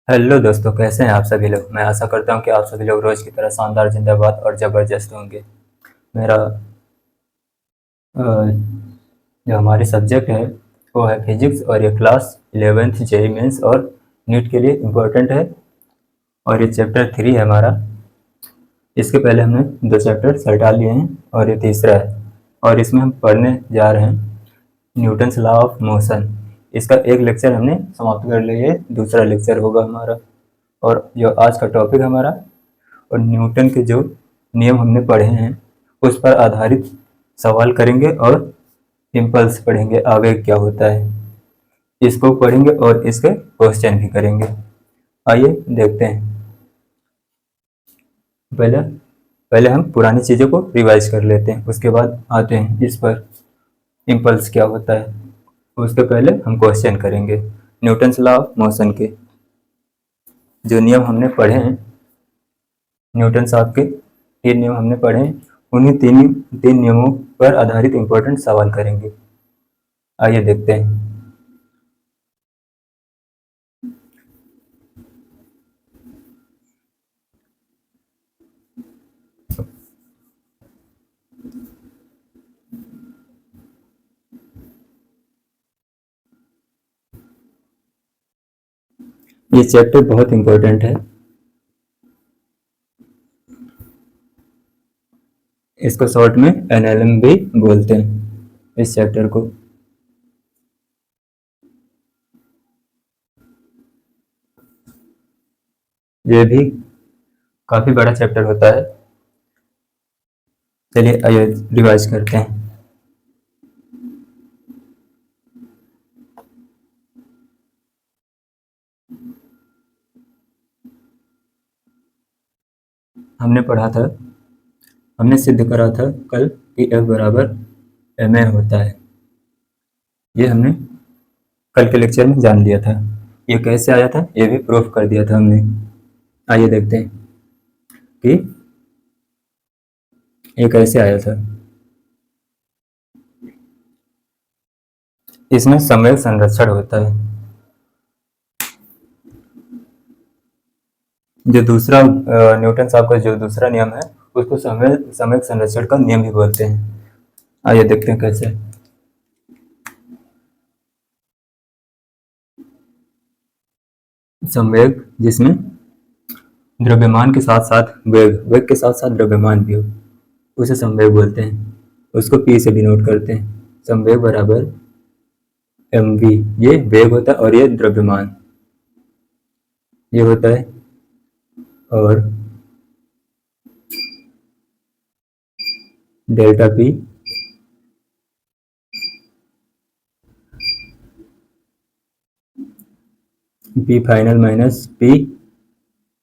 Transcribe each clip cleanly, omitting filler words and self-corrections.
Hello दोस्तों, कैसे हैं आप सभी लोग। मैं आशा करता हूं कि आप सभी लोग रोज की तरह शानदार, जिंदाबाद और ज़बरदस्त होंगे। मेरा अ, जो हमारी सब्जेक्ट है वो है फिजिक्स, और ये क्लास 11th जेई मेंस और नीट के लिए इम्पोर्टेंट है। और ये चैप्टर 3 है हमारा। इसके पहले हमने 2 चैप्टर हटा लिए हैं और ये तीसरा है। और इसमें हम पढ़ने जा रहे हैं न्यूटन्स लॉ ऑफ मोशन। इसका एक लेक्चर हमने समाप्त कर लिया है, दूसरा लेक्चर होगा हमारा। और जो आज का टॉपिक हमारा, और न्यूटन के जो नियम हमने पढ़े हैं उस पर आधारित सवाल करेंगे, और इम्पल्स पढ़ेंगे, आवेग क्या होता है इसको पढ़ेंगे, और इसके क्वेश्चन भी करेंगे। आइए देखते हैं। पहले पहले हम पुरानी चीज़ों को रिवाइज कर लेते हैं, उसके बाद आते हैं इस पर इम्पल्स क्या होता है। उसके पहले हम क्वेश्चन करेंगे न्यूटन्स लॉ ऑफ मोशन के जो नियम हमने पढ़े हैं। न्यूटन साहब के 3 नियम हमने पढ़े हैं, उन्हीं तीन नियमों पर आधारित इंपॉर्टेंट सवाल करेंगे। आइए देखते हैं। ये चैप्टर बहुत इंपॉर्टेंट है। इसको शॉर्ट में एनएलएम भी बोलते हैं इस चैप्टर को। ये भी काफी बड़ा चैप्टर होता है। चलिए आइए रिवाइज करते हैं। हमने पढ़ा था, हमने सिद्ध करा था कल कि F बराबर ma होता है। ये हमने कल के लेक्चर में जान लिया था। ये कैसे आया था ये भी प्रूफ कर दिया था हमने। आइए देखते हैं कि ये कैसे आया था। इसमें समय संरक्षण होता है। जो दूसरा न्यूटन साहब का जो दूसरा नियम है उसको समय संरक्षण का नियम भी बोलते हैं। आइए देखते हैं कैसे। संवेग, जिसमें द्रव्यमान के साथ साथ वेग के साथ साथ द्रव्यमान भी हो, उसे संवेग बोलते हैं। उसको पी से डिनोट करते हैं। संवेग बराबर mv, ये वेग होता है और ये द्रव्यमान ये होता है। और delta P P final minus P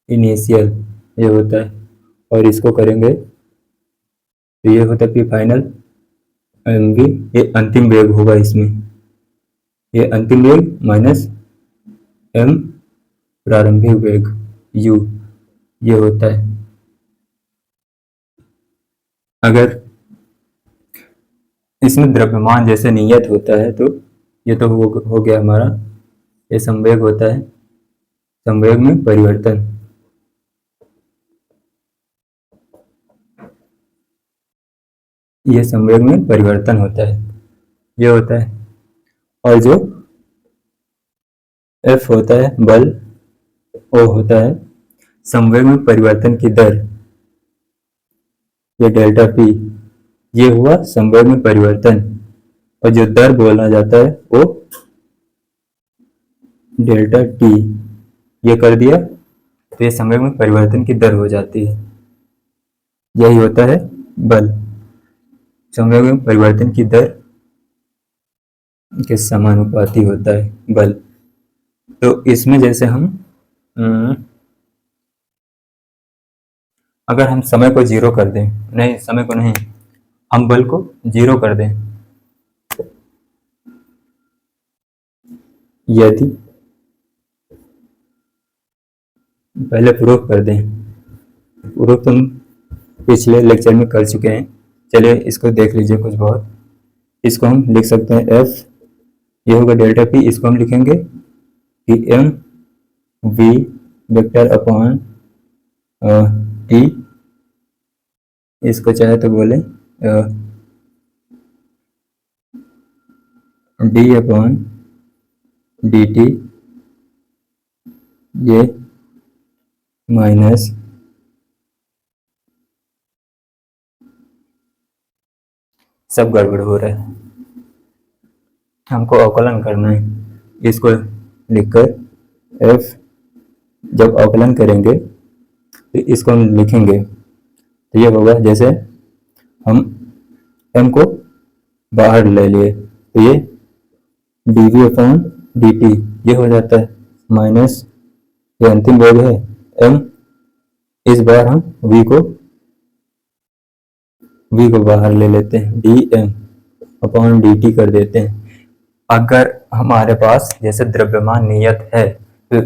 initial ये होता है। और इसको करेंगे तो ये होता है पी फाइनल mv, ये अंतिम वेग होगा इसमें। ये अंतिम वेग माइनस m प्रारंभिक वेग u ये होता है। अगर इसमें द्रव्यमान जैसे नियत होता है तो ये तो हो गया हमारा। ये संवेग होता है। संवेग में परिवर्तन, ये संवेग में परिवर्तन होता है, ये होता है। और जो F होता है बल, O होता है संवेग में परिवर्तन की दर, ये डेल्टा P ये हुआ संवेग में परिवर्तन। और जो दर बोलना जाता है वो डेल्टा T ये कर दिया तो ये संवेग में परिवर्तन की दर हो जाती है। यही होता है बल। संवेग में परिवर्तन की दर के समानुपाती होता है बल। तो इसमें जैसे हम अगर हम समय को जीरो कर दें, नहीं समय को नहीं, हम बल को जीरो कर दें, यदि पहले प्रूफ कर दें, प्रूफ तुम पिछले लेक्चर में कर चुके हैं। चलिए इसको देख लीजिए कुछ बहुत। इसको हम लिख सकते हैं F, ये होगा डेल्टा P। इसको हम लिखेंगे कि M V vector upon T, इसको चाहे तो बोले डी अपॉन डी टी, ये माइनस सब गड़बड़ हो रहा है, हमको अवकलन करना है। इसको लिखकर एफ, जब अवकलन करेंगे तो इसको हम लिखेंगे तो ये होगा, जैसे हम m को बाहर ले लिए तो ये D V upon D T ये हो जाता है, माइनस ये अंतिम वेग है m, इस बार हम v को बाहर ले लेते हैं, D M upon D T कर देते हैं। अगर हमारे पास जैसे द्रव्यमान नियत है तो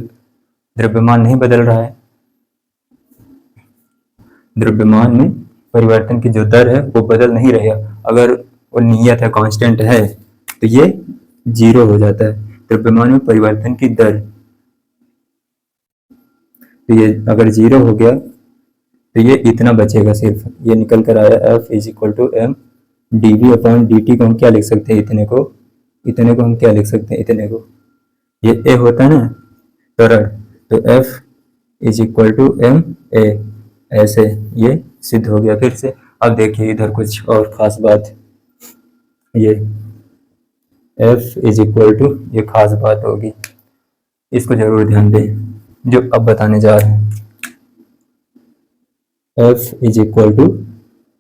द्रव्यमान नहीं बदल रहा है, द्रव्यमान में परिवर्तन की जो दर है वो बदल नहीं रही है, अगर वो नियत है, कांस्टेंट है तो ये जीरो हो जाता है। द्रव्यमान में परिवर्तन की दर, तो ये अगर जीरो हो गया तो ये इतना बचेगा, सिर्फ ये निकल कर आया F is equal to M D V upon D T को हम क्या लिख सकते हैं, इतने को हम क्या लिख सकते हैं, इतने को, ये ए होता है ना त्वरण, तो F is equal to M A, ऐसे ये सिद्ध हो गया फिर से। अब देखिए इधर कुछ और खास बात, ये एफ इज इक्वल टू, ये खास बात होगी, इसको जरूर ध्यान दें जो अब बताने जा रहे हैं। F is equal to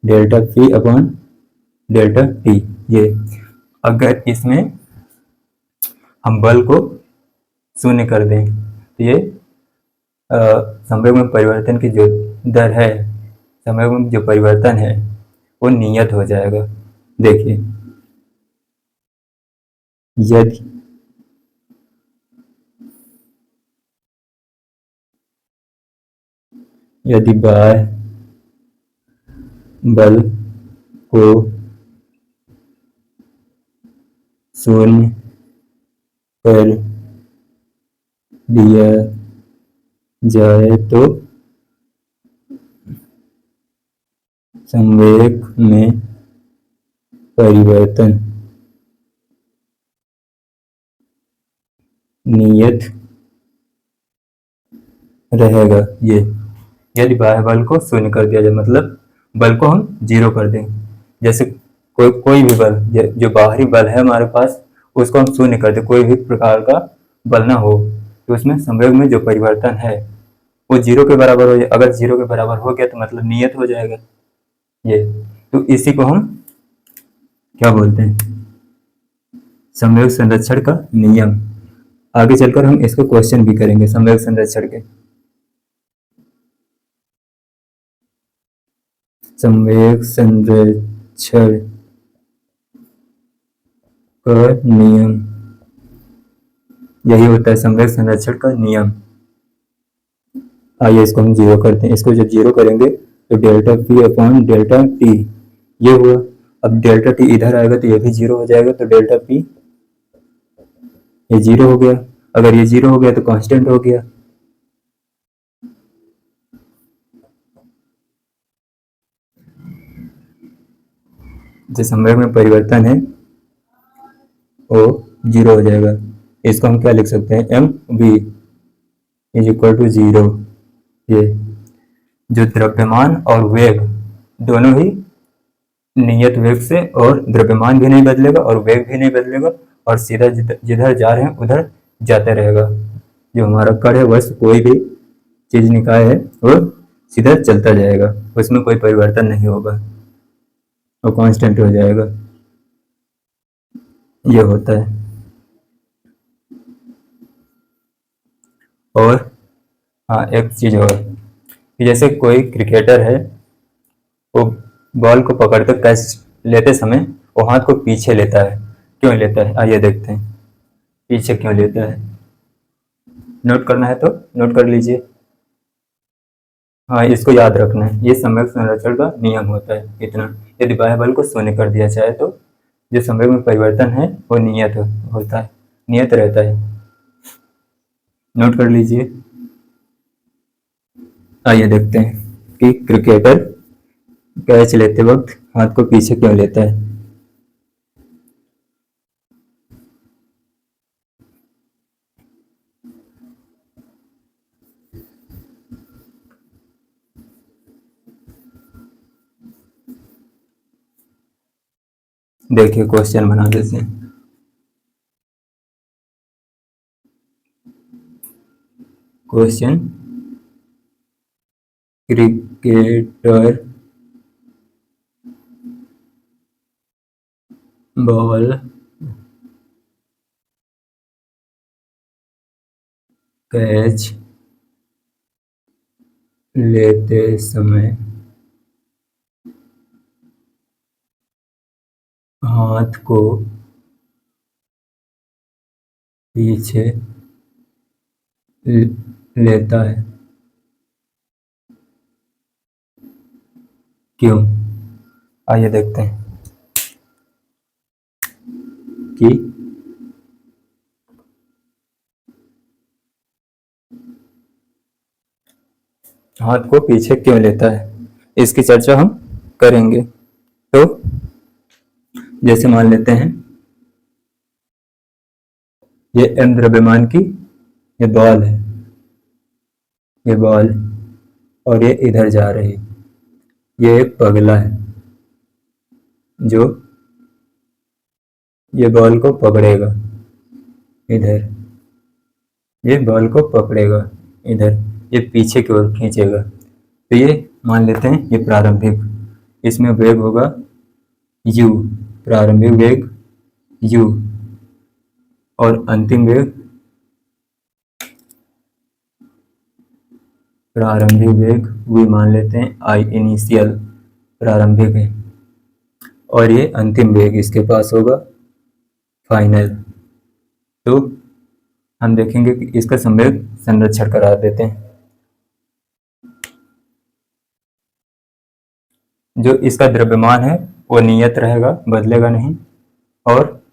delta P upon delta T, ये अगर इसमें हम बल को शून्य कर दें तो ये संवेग में परिवर्तन की जो दर है, संवेग में जो परिवर्तन है वो नियत हो जाएगा। देखिए यदि बाह्य बल को शून्य कर दिया जाए तो संवेग में परिवर्तन नियत रहेगा। ये यदि बाह्य बल को शून्य कर दिया जाए, मतलब बल को हम जीरो कर दें, जैसे कोई भी बल जो बाहरी बल है हमारे पास उसको हम शून्य कर दें, कोई भी प्रकार का बल ना हो, तो उसमें संवेग में जो परिवर्तन है वो जीरो के बराबर हो जाए। अगर जीरो के बराबर हो गया तो मतलब नियत हो जाएगा ये, तो इसी को हम क्या बोलते हैं, संवेग संरक्षण का नियम। आगे चलकर हम इसको क्वेश्चन भी करेंगे संवेग संरक्षण के, संवेग संरक्षण का नियम, यही होता है संवेग संरक्षण का नियम। आइए इसको हम जीरो करते हैं, इसको जब जीरो करेंगे तो delta P upon delta T ये हुआ। अब डेल्टा टी इधर आएगा तो ये भी जीरो हो जाएगा, तो डेल्टा पी ये जीरो हो गया। अगर ये जीरो हो गया तो कांस्टेंट हो गया। जो संवेग में परिवर्तन है वो जीरो हो जाएगा। इसको हम क्या लिख सकते हैं, M V is equal to zero. ये जो द्रव्यमान और वेग दोनों ही नियत वेग से, और द्रव्यमान भी नहीं बदलेगा और वेग भी नहीं बदलेगा, और सीधा जिधर जा रहे हैं उधर जाते रहेगा। जो हमारा कण है, वस्तु कोई भी चीज निकाय है वो सीधा चलता जाएगा, उसमें कोई परिवर्तन नहीं होगा, वो कांस्टेंट हो जाएगा। ये होता है। और हाँ, एक चीज और कि जैसे कोई क्रिकेटर है, वो बॉल को पकड़कर कैच लेते समय वो हाथ को पीछे लेता है, क्यों लेता है आइए देखते हैं, पीछे क्यों लेता है। नोट करना है तो नोट कर लीजिए। हाँ, इसको याद रखना है, ये संवेग संरक्षण का नियम होता है इतना। यदि बाह्य बल को शून्य कर दिया जाए तो जो संवेग में परिवर्तन है वो नियत होता है, नियत रहता है। नोट कर लीजिए। आइए देखते हैं कि क्रिकेटर कैच लेते वक्त हाथ को पीछे क्यों लेता है। देखिए क्वेश्चन बना देते हैं। क्वेश्चन, क्रिकेटर बॉल कैच लेते समय हाथ को पीछे लेता है, क्यों? आइए देखते हैं कि हाथ को पीछे क्यों लेता है, इसकी चर्चा हम करेंगे। तो जैसे मान लेते हैं ये एम द्रव्यमान की ये बॉल है, ये बॉल, और ये इधर जा रही, ये एक पगला है जो ये बॉल को पकड़ेगा इधर, ये बॉल को पकड़ेगा इधर, ये पीछे की ओर खींचेगा। तो ये मान लेते हैं ये प्रारंभिक, इसमें वेग होगा u, प्रारंभिक वेग u, और अंतिम वेग प्रारंभिक वेग v मान लेते हैं, i इनिशियल प्रारंभिक है, और ये अंतिम वेग इसके पास होगा फाइनल। तो हम देखेंगे कि इसका संवेग संरक्षण करा देते हैं। जो इसका द्रव्यमान है वो नियत रहेगा, बदलेगा नहीं, और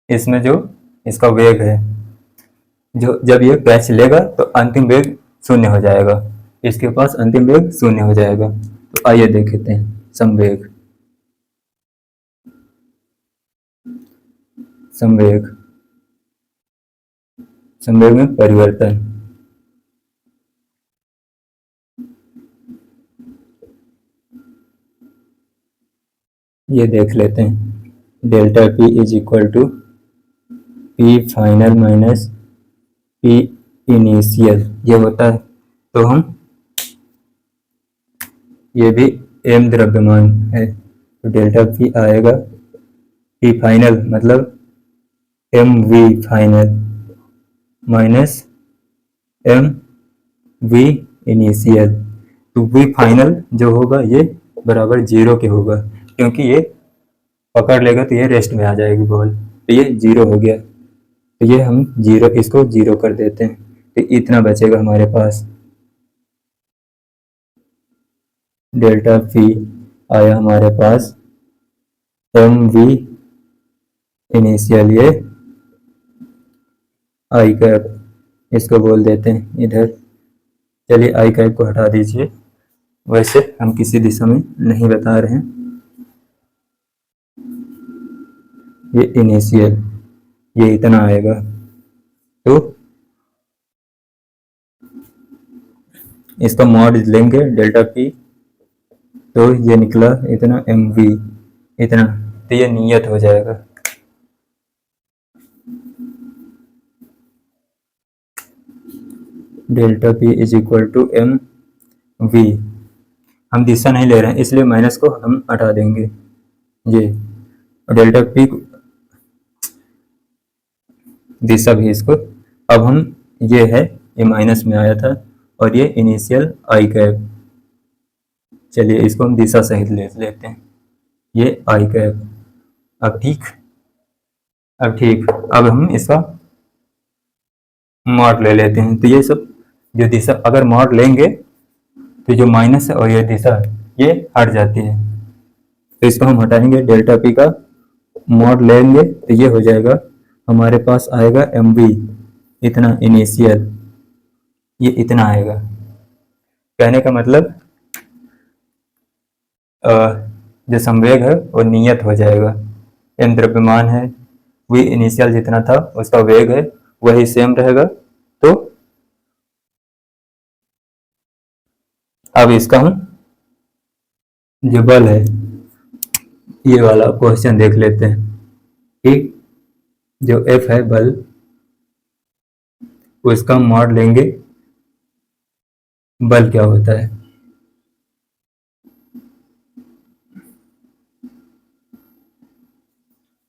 इसमें जो इसका वेग है, जो जब ये कैच लेगा तो अंतिम वेग शून्य हो जाएगा, इसके पास अंतिम वेग शून्य हो जाएगा। तो आइए देखते हैं संवेग। संवेग, संवेग में परिवर्तन, ये देख लेते हैं। Delta P is equal to P final minus P initial, ये होता है। तो हम ये भी एम द्रव्यमान है, तो डेल्टा पी आएगा पी फाइनल मतलब M V final minus M V initial. तो वी फाइनल जो होगा ये बराबर 0 के होगा, क्योंकि ये पकड़ लेगा तो ये रेस्ट में आ जाएगी बॉल, तो ये 0 हो गया। तो ये हम 0, इसको 0 कर देते हैं, तो इतना बचेगा हमारे पास। डेल्टा पी आया हमारे पास एम वी इनिशियल, ये आई कैप, इसको बोल देते हैं इधर। चलिए आई कैप को हटा दीजिए, वैसे हम किसी दिशा में नहीं बता रहे हैं। ये इनिशियल, ये इतना आएगा। तो इसका मॉड लेंगे डेल्टा पी, तो ये निकला इतना एम वी इतना, तो ये नियत हो जाएगा। Delta P is equal to M V, हम दिशा नहीं ले रहे हैं इसलिए माइनस को हम हटा देंगे, ये डेल्टा पी दिशा भी इसको, अब हम ये है, ये माइनस में आया था, और ये इनिशियल आई कैप, चलिए इसको हम दिशा सहित ले लेते हैं, ये आई कैप। अब ठीक, अब ठीक, अब हम इसका मॉड ले लेते हैं। तो ये सब जो दिशा अगर मॉड लेंगे तो जो माइनस है और ये दिशा ये हट जाती है, तो इसको हम हटाएंगे, डेल्टा पी का मॉड लेंगे तो ये हो जाएगा, हमारे पास आएगा एम वी इतना इनिशियल, ये इतना आएगा। कहने का मतलब जो संवेग है वो नियत हो जाएगा। m द्रव्यमान है, v इनिशियल जितना था उसका वेग है वही सेम रहेगा। तो अब इसका हम जो बल है ये वाला क्वेश्चन देख लेते हैं। ठीक, जो F है बल, उसका मॉड लेंगे, बल क्या होता है।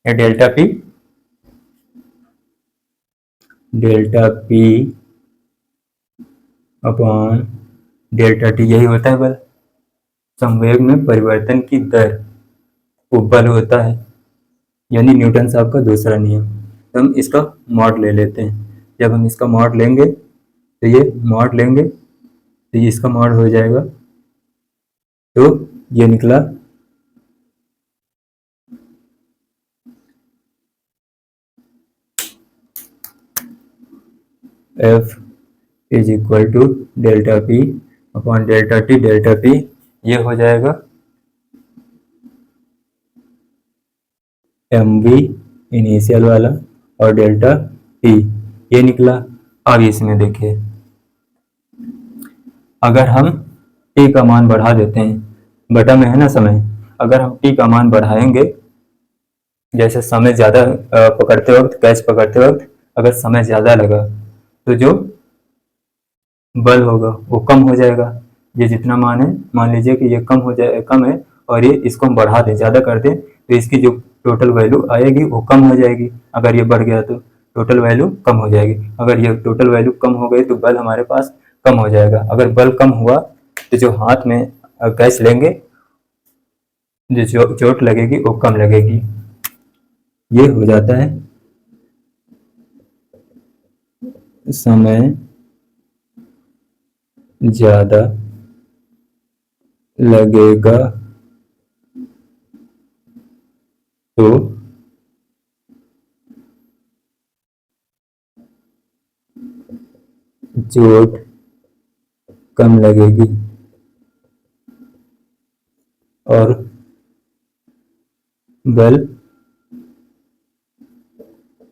Delta P, delta P upon delta T, यही होता है बल। संवेग में परिवर्तन की दर वो बल होता है, यानी न्यूटन साहब का दूसरा नियम। तो हम इसका मॉड ले लेते हैं। जब हम इसका मॉड लेंगे तो ये मॉड लेंगे तो ये इसका मॉड हो जाएगा। तो ये निकला F is equal to delta P upon delta T. Delta P ये हो जाएगा mv इनिशियल वाला और डेल्टा टी ये निकला। अब इसमें देखिए, अगर हम t का मान बढ़ा देते हैं, बटा में है ना समय, अगर हम t का मान बढ़ाएंगे, जैसे समय ज़्यादा पकड़ते वक्त, कैच पकड़ते वक्त अगर समय ज़्यादा लगा तो जो बल होगा वो कम हो जाएगा। ये जितना मान है, मान लीजिए कि ये कम हो जाए, कम है, और ये इसको हम बढ़ा दें, ज़्यादा कर दें, तो इसकी जो टोटल वैल्यू आएगी वो कम हो जाएगी। अगर ये बढ़ गया तो टोटल वैल्यू कम हो जाएगी। अगर ये टोटल वैल्यू कम हो गई तो बल हमारे पास कम हो जाएगा। अगर बल कम हुआ तो जो हाथ में कैच लेंगे, जो चोट लगेगी वो कम लगेगी। ये हो जाता है समय ज़्यादा लगेगा तो चोट कम लगेगी और बल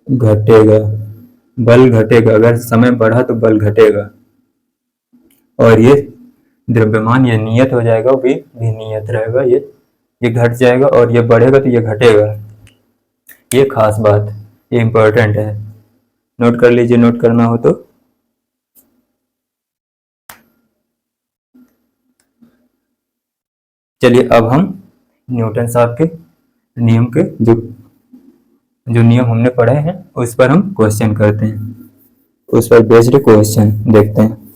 घटेगा। बल घटेगा, अगर समय बढ़ा तो बल घटेगा, और ये द्रव्यमान ये नियत हो जाएगा, भी नियत रहेगा। ये घट जाएगा और ये बढ़ेगा तो ये घटेगा। ये खास बात, ये इंपॉर्टेंट है, नोट कर लीजिए, नोट करना हो तो। चलिए अब हम न्यूटन साहब के नियम के जो नियम हमने पढ़े हैं उस पर हम क्वेश्चन करते हैं, उस पर बेस्ड क्वेश्चन देखते हैं।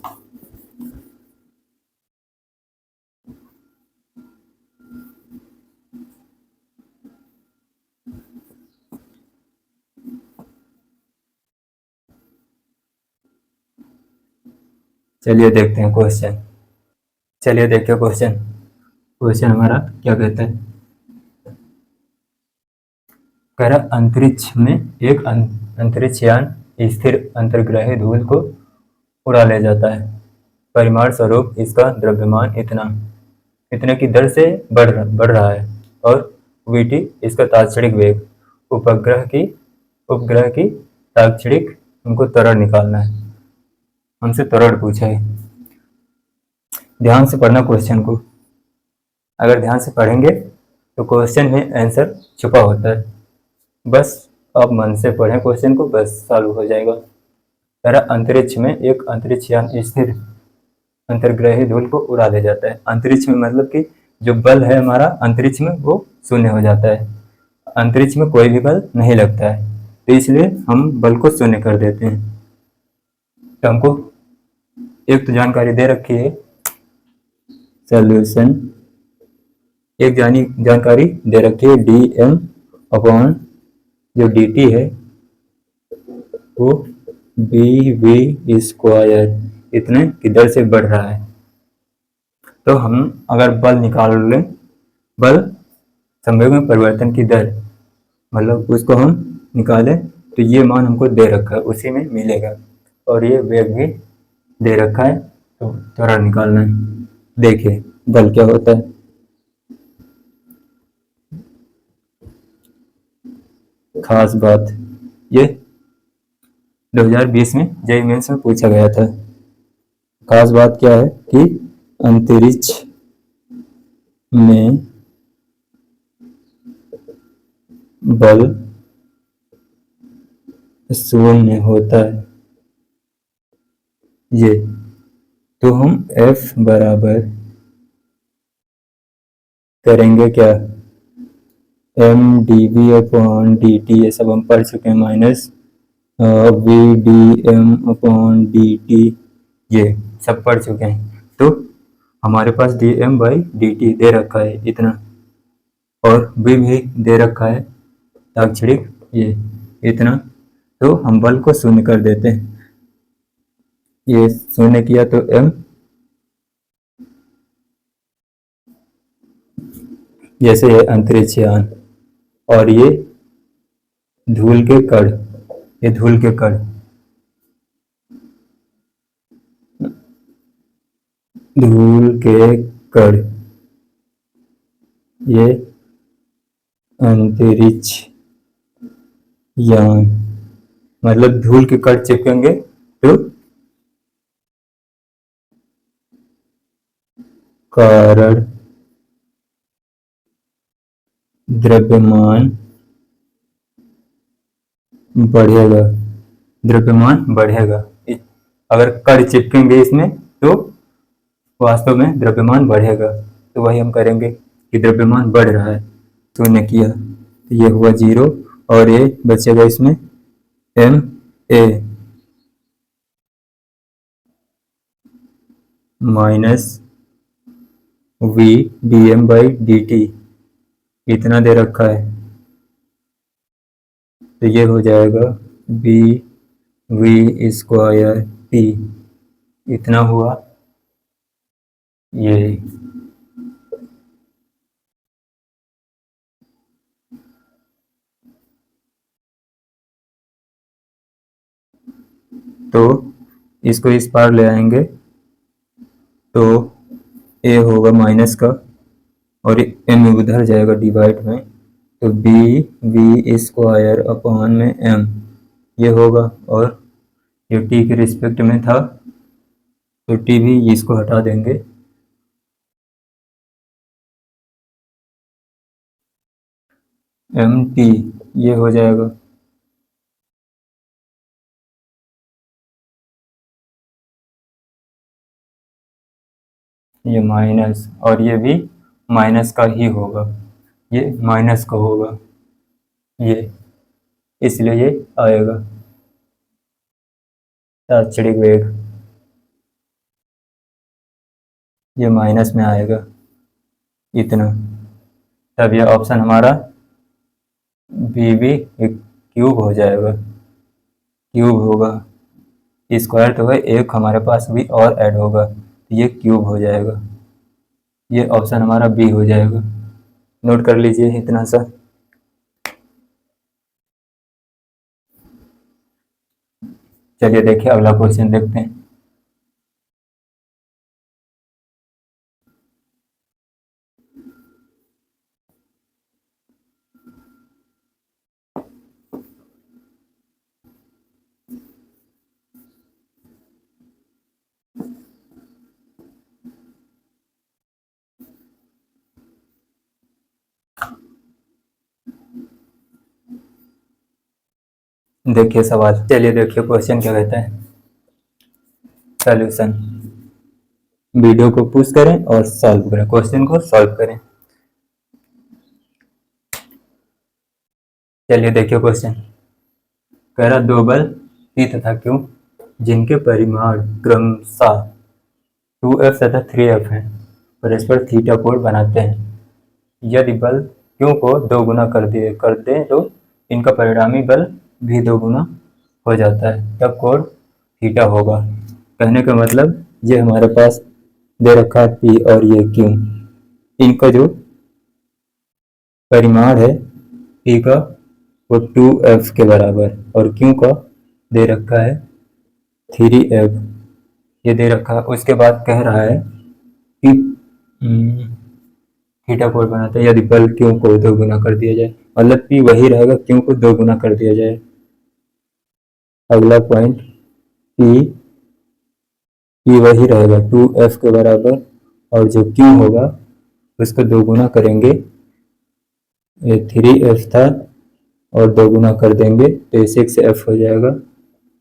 चलिए देखते हैं क्वेश्चन। चलिए देखिए क्वेश्चन। क्वेश्चन हमारा क्या कहता है, कह रहा अंतरिक्ष में एक अंतरिक्ष यान स्थिर अंतर्ग्रही धूल को उड़ा ले जाता है। परिमाण स्वरूप इसका द्रव्यमान इतने की दर से बढ़ रहा है, और वीटी इसका ताक्षणिक वेग। उपग्रह की ताक्षणिक हमको त्वरण निकालना है, हमसे त्वरण पूछा है। ध्यान से पढ़ना क्वेश्चन को, अगर ध्यान से पढ़ेंगे तो क्वेश्चन में आंसर छुपा होता है। बस आप मन से पढ़ें क्वेश्चन को, बस सॉल्व हो जाएगा। तरह अंतरिक्ष में एक अंतरिक्ष यान स्थिर अंतर्ग्रही धूल को उड़ा ले जाता है। अंतरिक्ष में मतलब कि जो बल है हमारा अंतरिक्ष में वो शून्य हो जाता है। अंतरिक्ष में कोई भी बल नहीं लगता है, तो इसलिए हम बल को शून्य कर देते हैं। तो हमको एक तो जानकारी दे रखी है, सॉल्यूशन, एक जानकारी दे रखी है dm अपॉन जो dt है वो bv स्क्वायर इतने की दर से बढ़ रहा है। तो हम अगर बल निकाल लें, बल संवेग में परिवर्तन की दर, मतलब उसको हम निकालें तो ये मान हमको दे रखा है, उसी में मिलेगा। और ये वेग भी दे रखा है, तो त्वरण निकालना है। देखिए बल क्या होता है। खास बात, ये 2020 में जेईई मेंस में पूछा गया था। खास बात क्या है कि अंतरिक्ष में बल शून्य होता है। ये तो हम F बराबर करेंगे क्या, M D V upon D T, ये सब हम पढ़ चुके हैं, minus V D M upon D T, ये सब पढ़ चुके हैं। तो हमारे पास D M by D T दे रखा है इतना, और वी भी दे रखा है ताक्षणिक ये इतना, तो हम बल को शून्य कर देते हैं। ये शून्य किया तो एम, जैसे ये अंतरिक्ष यान, और ये धूल के कण, ये धूल के कण, धूल के कण, ये अंतरिक्ष यान, मतलब धूल के कण चिपकेंगे तो कारण द्रव्यमान बढ़ेगा, द्रव्यमान बढ़ेगा। अगर कण चिपकेंगे इसमें तो वास्तव में द्रव्यमान बढ़ेगा। तो वही हम करेंगे कि द्रव्यमान बढ़ रहा है, शून्य किया तो ये हुआ 0, और ये बचेगा इसमें M A minus V D M by D T, इतना दे रखा है, तो ये हो जाएगा बी वी स्क्वायर टी, इतना हुआ ये। तो इसको इस पार ले आएंगे तो ए होगा माइनस का, और एम उधर जाएगा डिवाइड में, तो बी वी स्क्वायर अपॉन में एम ये होगा, और ये टी के रिस्पेक्ट में था तो टी भी इसको हटा देंगे, एम टी ये हो जाएगा, ये माइनस, और ये भी माइनस का ही होगा, ये माइनस का होगा ये, इसलिए ये आएगा तात्क्षणिक वेग, ये माइनस में आएगा इतना। तब ये ऑप्शन हमारा बी बी क्यूब हो जाएगा, क्यूब होगा, स्क्वायर तो है एक हमारे पास भी और ऐड होगा, तो ये क्यूब हो जाएगा, ये ऑप्शन हमारा बी हो जाएगा। नोट कर लीजिए इतना सा। चलिए देखिए अगला क्वेश्चन देखते हैं। देखिए सवाल, चलिए देखिए क्वेश्चन क्या कहता है। सॉल्यूशन, वीडियो को पुश करें और सॉल्व करें, क्वेश्चन को सॉल्व करें। चलिए देखिए क्वेश्चन कह रहा, दो बल P तथा Q जिनके परिमाण क्रमशः 2F तथा 3F हैं, परस्पर थीटा कोण बनाते हैं। यदि बल Q को दो गुना कर दें तो इनका परिणामी बल भी दो गुना हो जाता है, तब कोण थीटा होगा। कहने का मतलब ये हमारे पास दे रखा है P और ये Q, इनका जो परिमाण है P का वो 2F के बराबर, और Q का दे रखा है 3f ये दे रखा है। उसके बाद कह रहा है कि थीटा कोण बनाते हैं यदि बल क्यू को 2 गुना कर दिया जाए, मतलब पी वही रहेगा, क्यू को 2 गुना कर दिया जाए। अगला पॉइंट पी वही रहेगा 2f के बराबर, और जो क्यू होगा उसको 2 गुना करेंगे, ये 3f था और 2 गुना कर देंगे तो ये 6f हो जाएगा,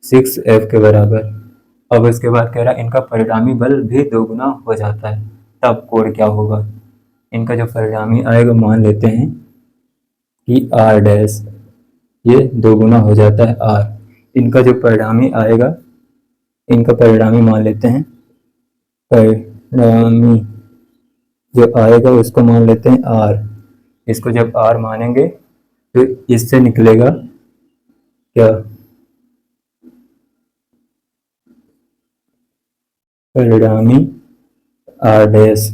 6f के बराबर। अब इसके बाद कह रहा है इनका परिणामी बल भी 2 गुना हो जाता है, तब कोण क्या होगा। इनका जो परिणामी आएगा मान लेते हैं कि आर डैश, ये 2 गुना हो जाता है आर। इनका जो परिणामी आएगा, इनका परिणामी मान लेते हैं, परिणामी जो आएगा उसको मान लेते हैं आर। इसको जब आर मानेंगे तो इससे निकलेगा क्या, परिणामी आर डैश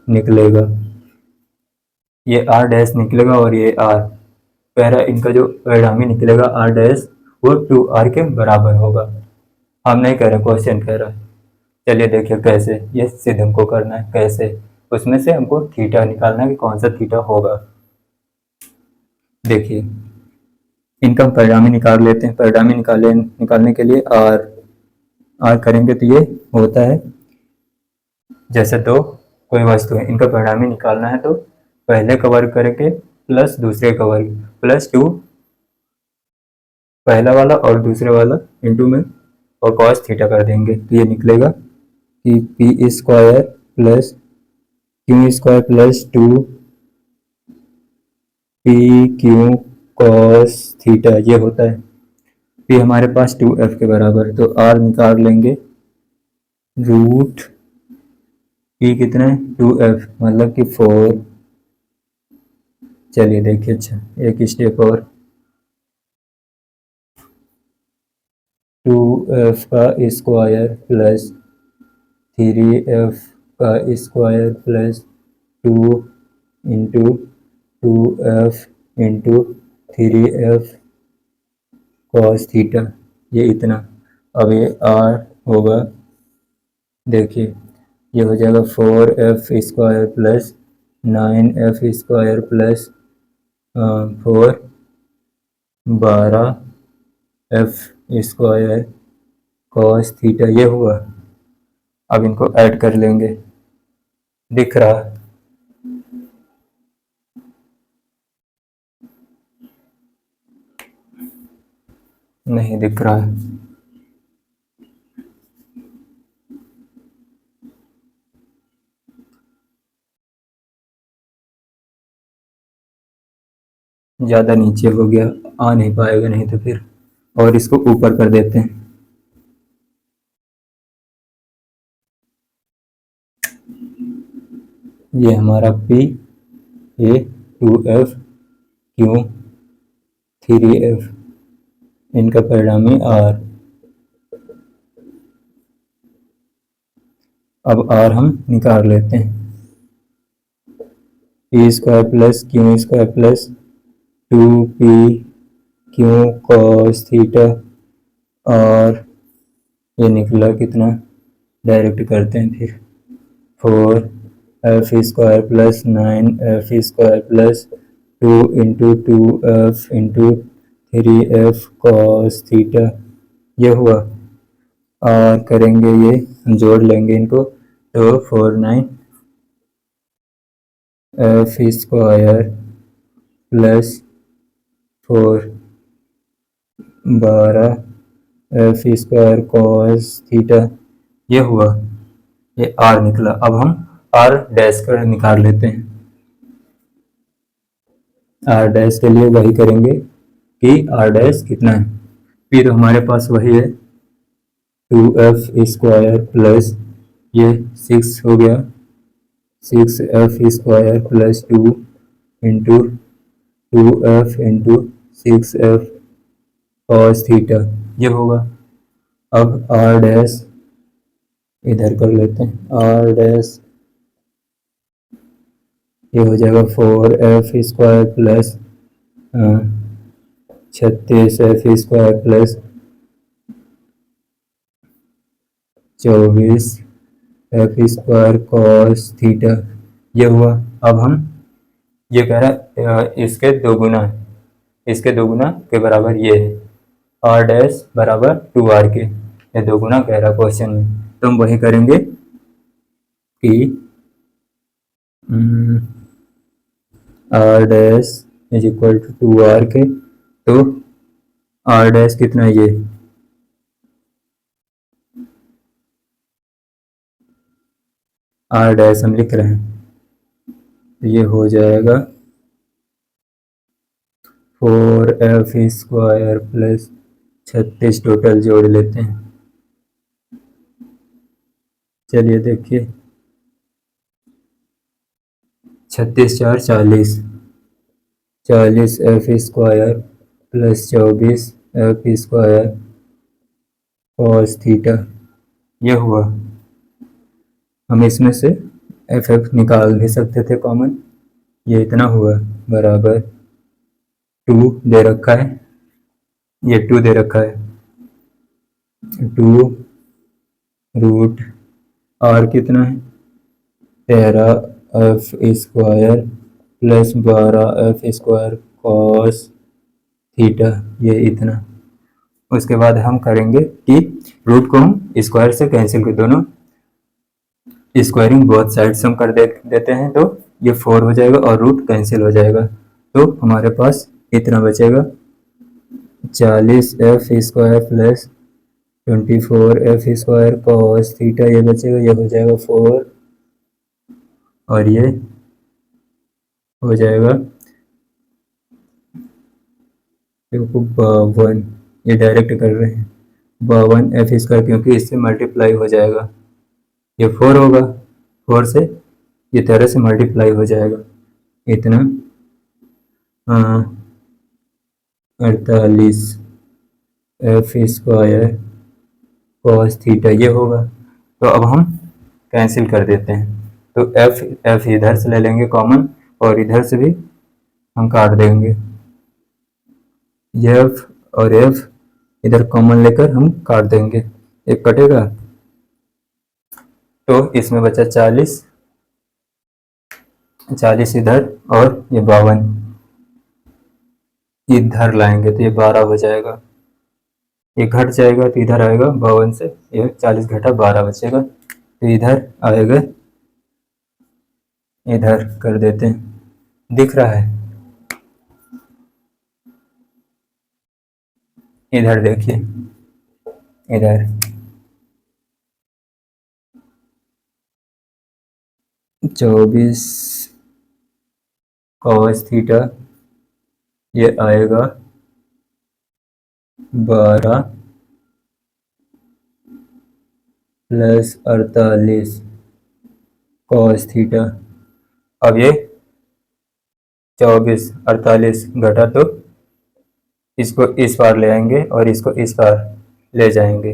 निकलेगा, ये आर डैश निकलेगा और ये आर। कह रहा है इनका जो परिणामी निकलेगा आर डैश वो 2r के बराबर होगा। हम नहीं कह रहे, क्वेश्चन कह रहा है। चलिए देखिए कैसे, ये सिद्ध हमको करना है कैसे, उसमें से हमको थीटा निकालना है कि कौन सा थीटा होगा। देखिए इनका परिणामी निकाल लेते हैं। परिणामी निकालने के लिए आर करेंगे तो ये होता है, जैसे दो कोई वस्तु है, इनका परिणामी निकालना है तो पहले का वर्ग करेंगे प्लस दूसरे का वर्ग प्लस 2 पहला वाला और दूसरे वाला इंटू में और कॉस थीटा कर देंगे, तो ये निकलेगा कि P square plus Q square plus 2 P Q cos theta, ये होता है। पी हमारे पास 2f के बराबर, तो आर निकाल लेंगे, रूट पी कितना है 2f, मतलब कि 4। चलिए देखिए, अच्छा एक स्टेप और, 2f का स्क्वायर प्लस 3f का square plus 2 into 2f into 3f cos theta, ये इतना। अब ये r होगा, देखिए ये हो जाएगा 4f square plus 9f square plus 4 12f square cos theta, ये हुआ। अब इनको ऐड कर लेंगे, दिख रहा है, नहीं दिख रहा है, ज़्यादा नीचे हो गया, आ नहीं पाएगा नहीं तो फिर, और इसको ऊपर कर देते हैं। ये हमारा P, ये 2f क्यू 3f, इनका परिणामी R। अब R हम निकाल लेते हैं, P square plus Q square plus 2p Q cos theta, और ये निकला कितना, डायरेक्ट करते हैं फिर, 4f square plus 9f square plus 2 into 2f into 3f cos theta, ये हुआ। और करेंगे ये, हम जोड़ लेंगे इनको, तो 4 9 f square plus 4 12 f square cos theta, ये हुआ, ये r निकला। अब हम r डैश कर निकाल लेते हैं। r डैश के लिए वही करेंगे कि r डैश कितना है, p तो हमारे पास वही है 2f स्क्वायर प्लस ये 6 हो गया, 6f square plus 2 into 2f into 6f cos theta, ये होगा। अब r डैश इधर कर लेते हैं, r डैश ये हो जाएगा 4f square plus 36f square plus 24 F square cos theta, ये हुआ। अब हम ये कह रहा है इसके दो गुना के बराबर ये है, आर डैश बराबर 2r के, ये दो गुना कह रहा क्वेश्चन में। तो हम वही करेंगे कि R dash is equal to 2r के, तो आर डैश कितना ये, आर डैश हम लिख रहे हैं, ये हो जाएगा 4f स्क्वायर प्लस 36 टोटल जोड़ लेते हैं। चलिए देखिए, 36 4 40, 40 F square plus 24 F square cos theta, ये हुआ। हम इसमें से एफ एफ निकाल भी सकते थे कॉमन, ये इतना हुआ बराबर 2 दे रखा है, ये 2 दे रखा है, 2 रूट आर कितना है 13 F square plus 12 F square cos theta, ये इतना। उसके बाद हम करेंगे कि रूट को हम स्क्वायर से कैंसिल कर, दोनों स्क्वायरिंग बोथ साइड से हम कर देते हैं, तो ये 4 हो जाएगा और रूट कैंसिल हो जाएगा, तो हमारे पास इतना बचेगा 40 F square plus 24 F square cos theta, ये बचेगा, ये हो जाएगा 4 और ये हो जाएगा 52, ये डायरेक्ट कर रहे हैं 52 एफ स्क्वायर, क्योंकि इससे मल्टीप्लाई हो जाएगा, ये 4 होगा, 4 से ये 13 से मल्टीप्लाई हो जाएगा, इतना 48 एफ स्क्वायर कॉस थीटा, ये होगा। तो अब हम कैंसिल कर देते हैं, तो एफ इधर से ले लेंगे कॉमन और इधर से भी हम काट देंगे, एफ और एफ इधर कॉमन लेकर हम काट देंगे, एक कटेगा, तो इसमें बचा 40, 40 इधर और ये 52 इधर लाएंगे तो ये 12 हो जाएगा, ये घट जाएगा तो इधर आएगा 52 से ये 40 घटा 12 बचेगा, तो इधर आएगा, इधर कर देते हैं, दिख रहा है, इधर देखिए, इधर 24 कॉस थीटा, ये आएगा 12 प्लस 48 कॉस थीटा। अब ये 24 48 घटा तो इसको इस पार ले आएंगे और इसको इस पार ले जाएंगे,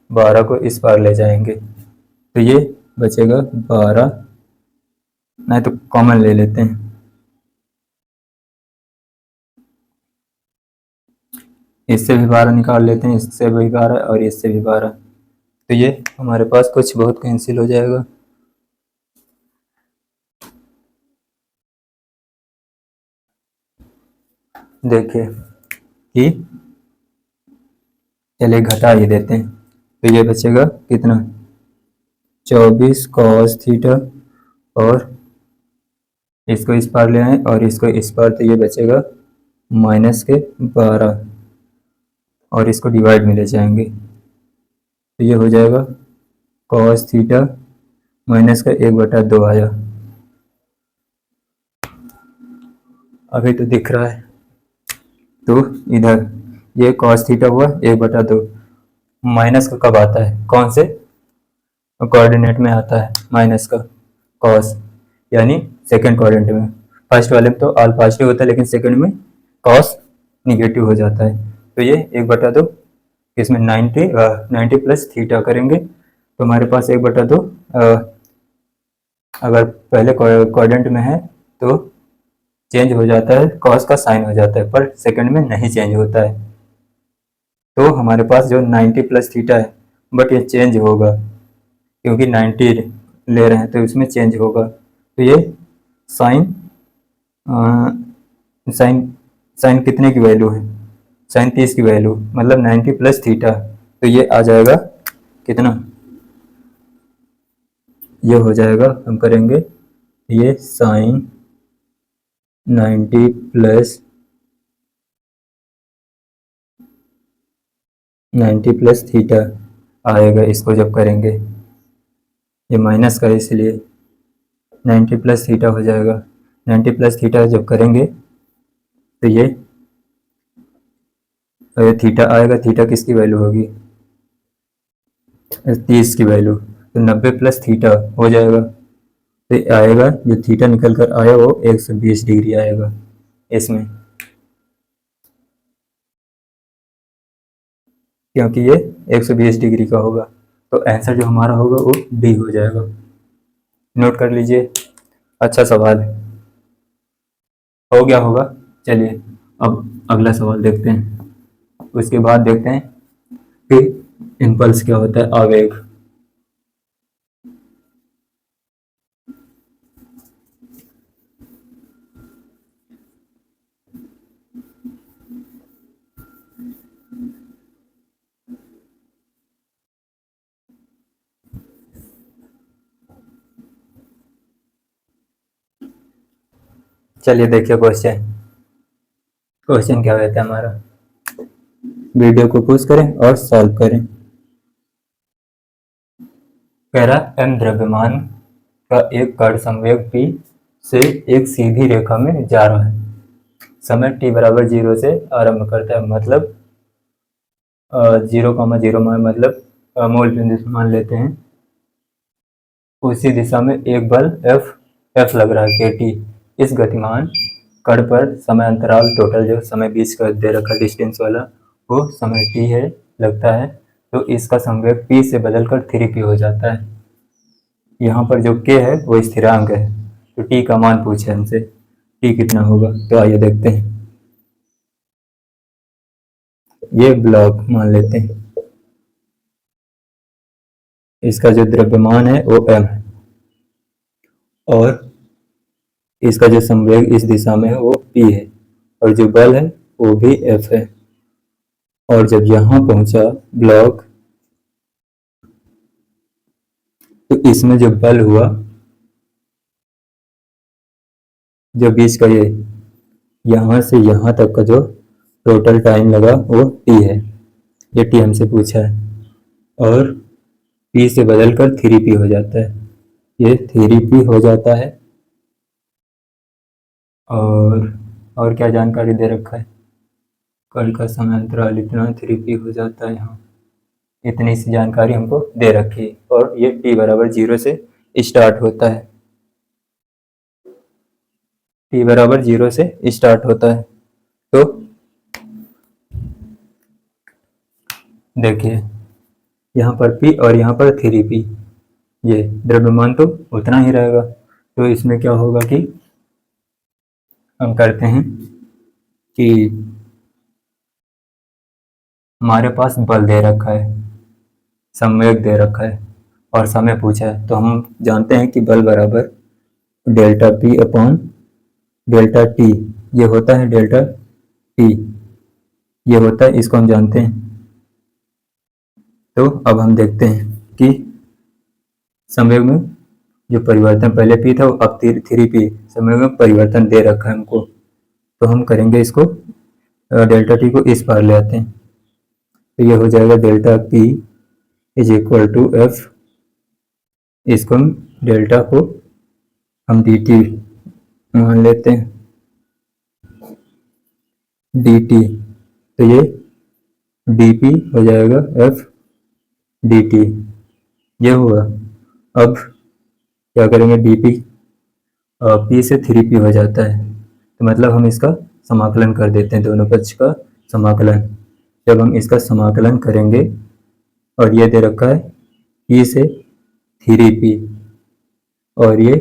12 को इस पार ले जाएंगे, तो ये बचेगा 12, नहीं तो कॉमन ले लेते हैं, इससे भी 12 निकाल लेते हैं, इससे भी 12 और इससे भी 12, तो ये हमारे पास कुछ बहुत कैंसिल हो जाएगा। देखिए कि चलिए घटा ही देते हैं, तो ये बचेगा कितना 24 कॉस थीटा और इसको इस पार ले आए और इसको इस पार, तो ये बचेगा माइनस के 12 और इसको डिवाइड में ले जाएंगे, तो ये हो जाएगा कॉस थीटा माइनस का 1/2 आया, अभी तो दिख रहा है, तो इधर ये कॉस थीटा हुआ 1/2, माइनस का कब आता है, कौन से कोऑर्डिनेट में आता है माइनस का, कॉस, यानी सेकंड कोऑर्डिनेट में, फर्स्ट वाले में तो ऑल पॉजिटिव होता है लेकिन सेकंड में कॉस निगेटिव हो जाता है, तो ये 1/2 इसमें 90 प्लस थीटा करेंगे, तो हमारे पास 1/2 अगर पहले कोऑर्डिनेट में है तो चेंज हो जाता है, कॉस का साइन हो जाता है, पर सेकंड में नहीं चेंज होता है, तो हमारे पास जो 90 प्लस थीटा है बट ये चेंज होगा क्योंकि 90 ले रहे हैं तो इसमें चेंज होगा। तो ये साइन साइन साइन कितने की वैल्यू है, साइन 30 की वैल्यू, मतलब 90 प्लस थीटा। तो ये आ जाएगा कितना, ये हो जाएगा, हम करेंगे ये साइन 90 प्लस 90 प्लस थीटा आएगा। इसको जब करेंगे, ये माइनस का इसलिए 90 प्लस थीटा हो जाएगा। 90 प्लस थीटा जब करेंगे तो ये थीटा आएगा, थीटा किसकी वैल्यू होगी, 30 की वैल्यू, तो 90 प्लस थीटा हो जाएगा। तो आएगा, जो थीटा निकल कर आया वो 120 डिग्री आएगा इसमें, क्योंकि ये 120 डिग्री का होगा। तो आंसर जो हमारा होगा वो डी हो जाएगा। नोट कर लीजिए, अच्छा सवाल है, हो गया होगा। चलिए अब अगला सवाल देखते हैं, उसके बाद देखते हैं कि इम्पल्स क्या होता है, आवेग। चलिए देखिए क्वेश्चन, क्वेश्चन क्या रहता है हमारा, वीडियो को पुश करें और सॉल्व करें। कह रहा एम द्रव्यमान का एक कण संवेग p से एक सीधी रेखा में जा रहा है, समय t बराबर 0 से आरंभ करता है, मतलब 0,0 में, मतलब मूल बिंदु मान लेते हैं। उसी दिशा में एक बल F लग रहा है kT। इस गतिमान कण पर समय अंतराल टोटल जो समय बीच का दे रखा डिस्टेंस वाला वो समय t है लगता है, तो इसका संवेग p से बदलकर 3p हो जाता है। यहाँ पर जो k है वो स्थिरांक है, तो t का मान पूछे हमसे, t कितना होगा। तो आइए देखते हैं, ये ब्लॉक मान लेते हैं, इसका जो द्रव्यमान है वो m है और इसका जो संवेग इस दिशा में है वो p है और जो बल है वो भी F है। और जब यहाँ पहुंचा ब्लॉक तो इसमें जो बल हुआ, जो बीच का ये यहाँ से यहाँ तक का जो टोटल टाइम लगा वो t है, ये t हमसे पूछा है, और p से बदलकर 3p हो जाता है, ये 3p हो जाता है। और क्या जानकारी दे रखा है, कल का समय अंतराल इतना 3p हो जाता है, यहाँ इतनी सी जानकारी हमको दे रखी है। और ये t बराबर 0 से स्टार्ट होता है, t बराबर 0 से स्टार्ट होता है। तो देखिए यहाँ पर p और यहाँ पर 3p, ये द्रव्यमान तो उतना ही रहेगा। तो इसमें क्या होगा कि हम करते हैं कि हमारे पास बल दे रखा है, संवेग दे रखा है और समय पूछा है, तो हम जानते हैं कि बल बराबर delta p upon delta t, ये होता है डेल्टा t, ये होता है, इसको हम जानते हैं। तो अब हम देखते हैं कि संवेग में जो परिवर्तन, पहले p था अब 3p, संवेग में परिवर्तन दे रखा है हमको, तो हम करेंगे इसको डेल्टा t को इस पार ले आते हैं, तो ये हो जाएगा delta p is equal to f, इसको हम डेल्टा को हम dt मान लेते हैं, dt, तो ये dp हो जाएगा f dt, ये हुआ। अब क्या करेंगे, dp p से 3p हो जाता है, तो मतलब हम इसका समाकलन कर देते हैं, दोनों पक्ष का समाकलन। जब हम इसका समाकलन करेंगे और ये दे रखा है p से 3p और ये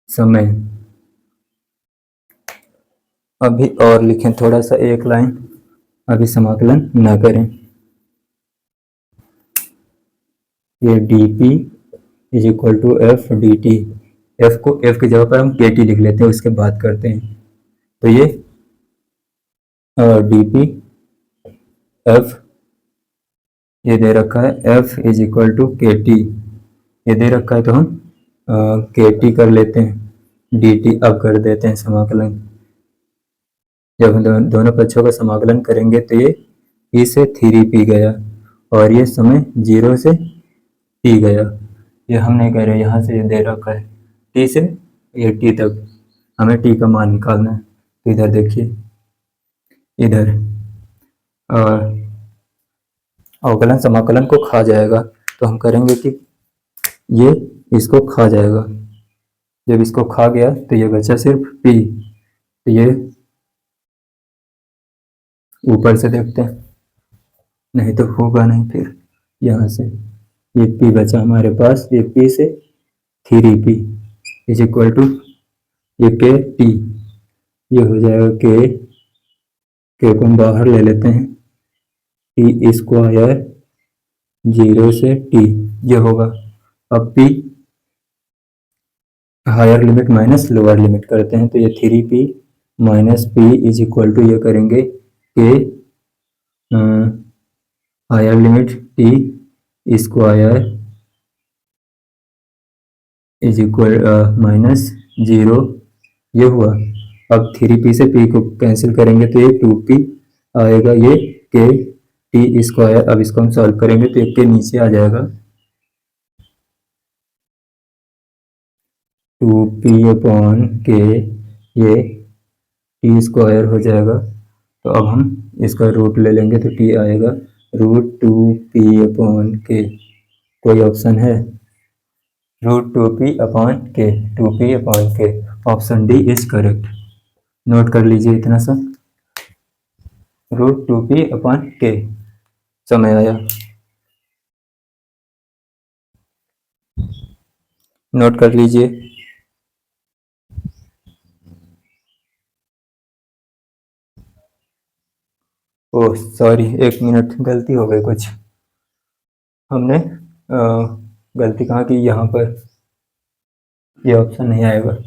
समय, अभी और लिखें थोड़ा सा एक लाइन, अभी समाकलन ना करें। ये D P is equal to F D T. F को एफ की जगह पर हम के टी लिख लेते हैं, उसके बाद करते हैं। तो ये डी पी एफ ये दे रखा है, F is equal to K T ये दे रखा है, तो हम के टी कर लेते हैं, डी टी अब कर देते हैं समाकलन। जब हम दोनों पक्षों का समाकलन करेंगे तो ये ई से थ्री पी गया और ये समय 0 से टी गया। ये हम नहीं कह रहे, यहाँ से ये दे रखा है टी से ये टी तक, हमें टी का मान निकालना है। तो इधर देखिए, इधर अवकलन समाकलन को खा जाएगा, तो हम करेंगे कि ये इसको खा जाएगा। जब इसको खा गया तो ये बचा सिर्फ पी। तो ये ऊपर से देखते हैं, नहीं तो होगा नहीं। फिर यहाँ से ये पी बचा हमारे पास, ये पी से three P is equal to ये के टी, ये हो जाएगा के को हम बाहर ले लेते हैं, टी स्क्वायर 0 से टी ये होगा। अब P higher limit minus lower limit करते हैं, तो ये three P minus P is equal to ये करेंगे K higher limit T square is equal minus 0 ये हुआ। अब थ्री पी से पी को कैंसिल करेंगे तो ये टू पी आएगा, ये के टी स्क्वायर। अब इसको हम सॉल्व करेंगे तो एक के नीचे आ जाएगा, टू पी अपॉन के, ये टी स्क्वायर हो जाएगा। तो अब हम इसका रूट ले लेंगे तो टी आएगा रूट टू पी अपॉन के। कोई ऑप्शन है? रूट टू पी अपॉन के, टू पी अपॉन के, option D is correct. Note कर लीजिए इतना सा, रूट टू पी अपॉन के समय आया। नोट कर लीजिए। ओह सॉरी, एक मिनट, गलती हो गई कुछ। हमने गलती कहाँ की, यहाँ पर ये ऑप्शन नहीं आएगा।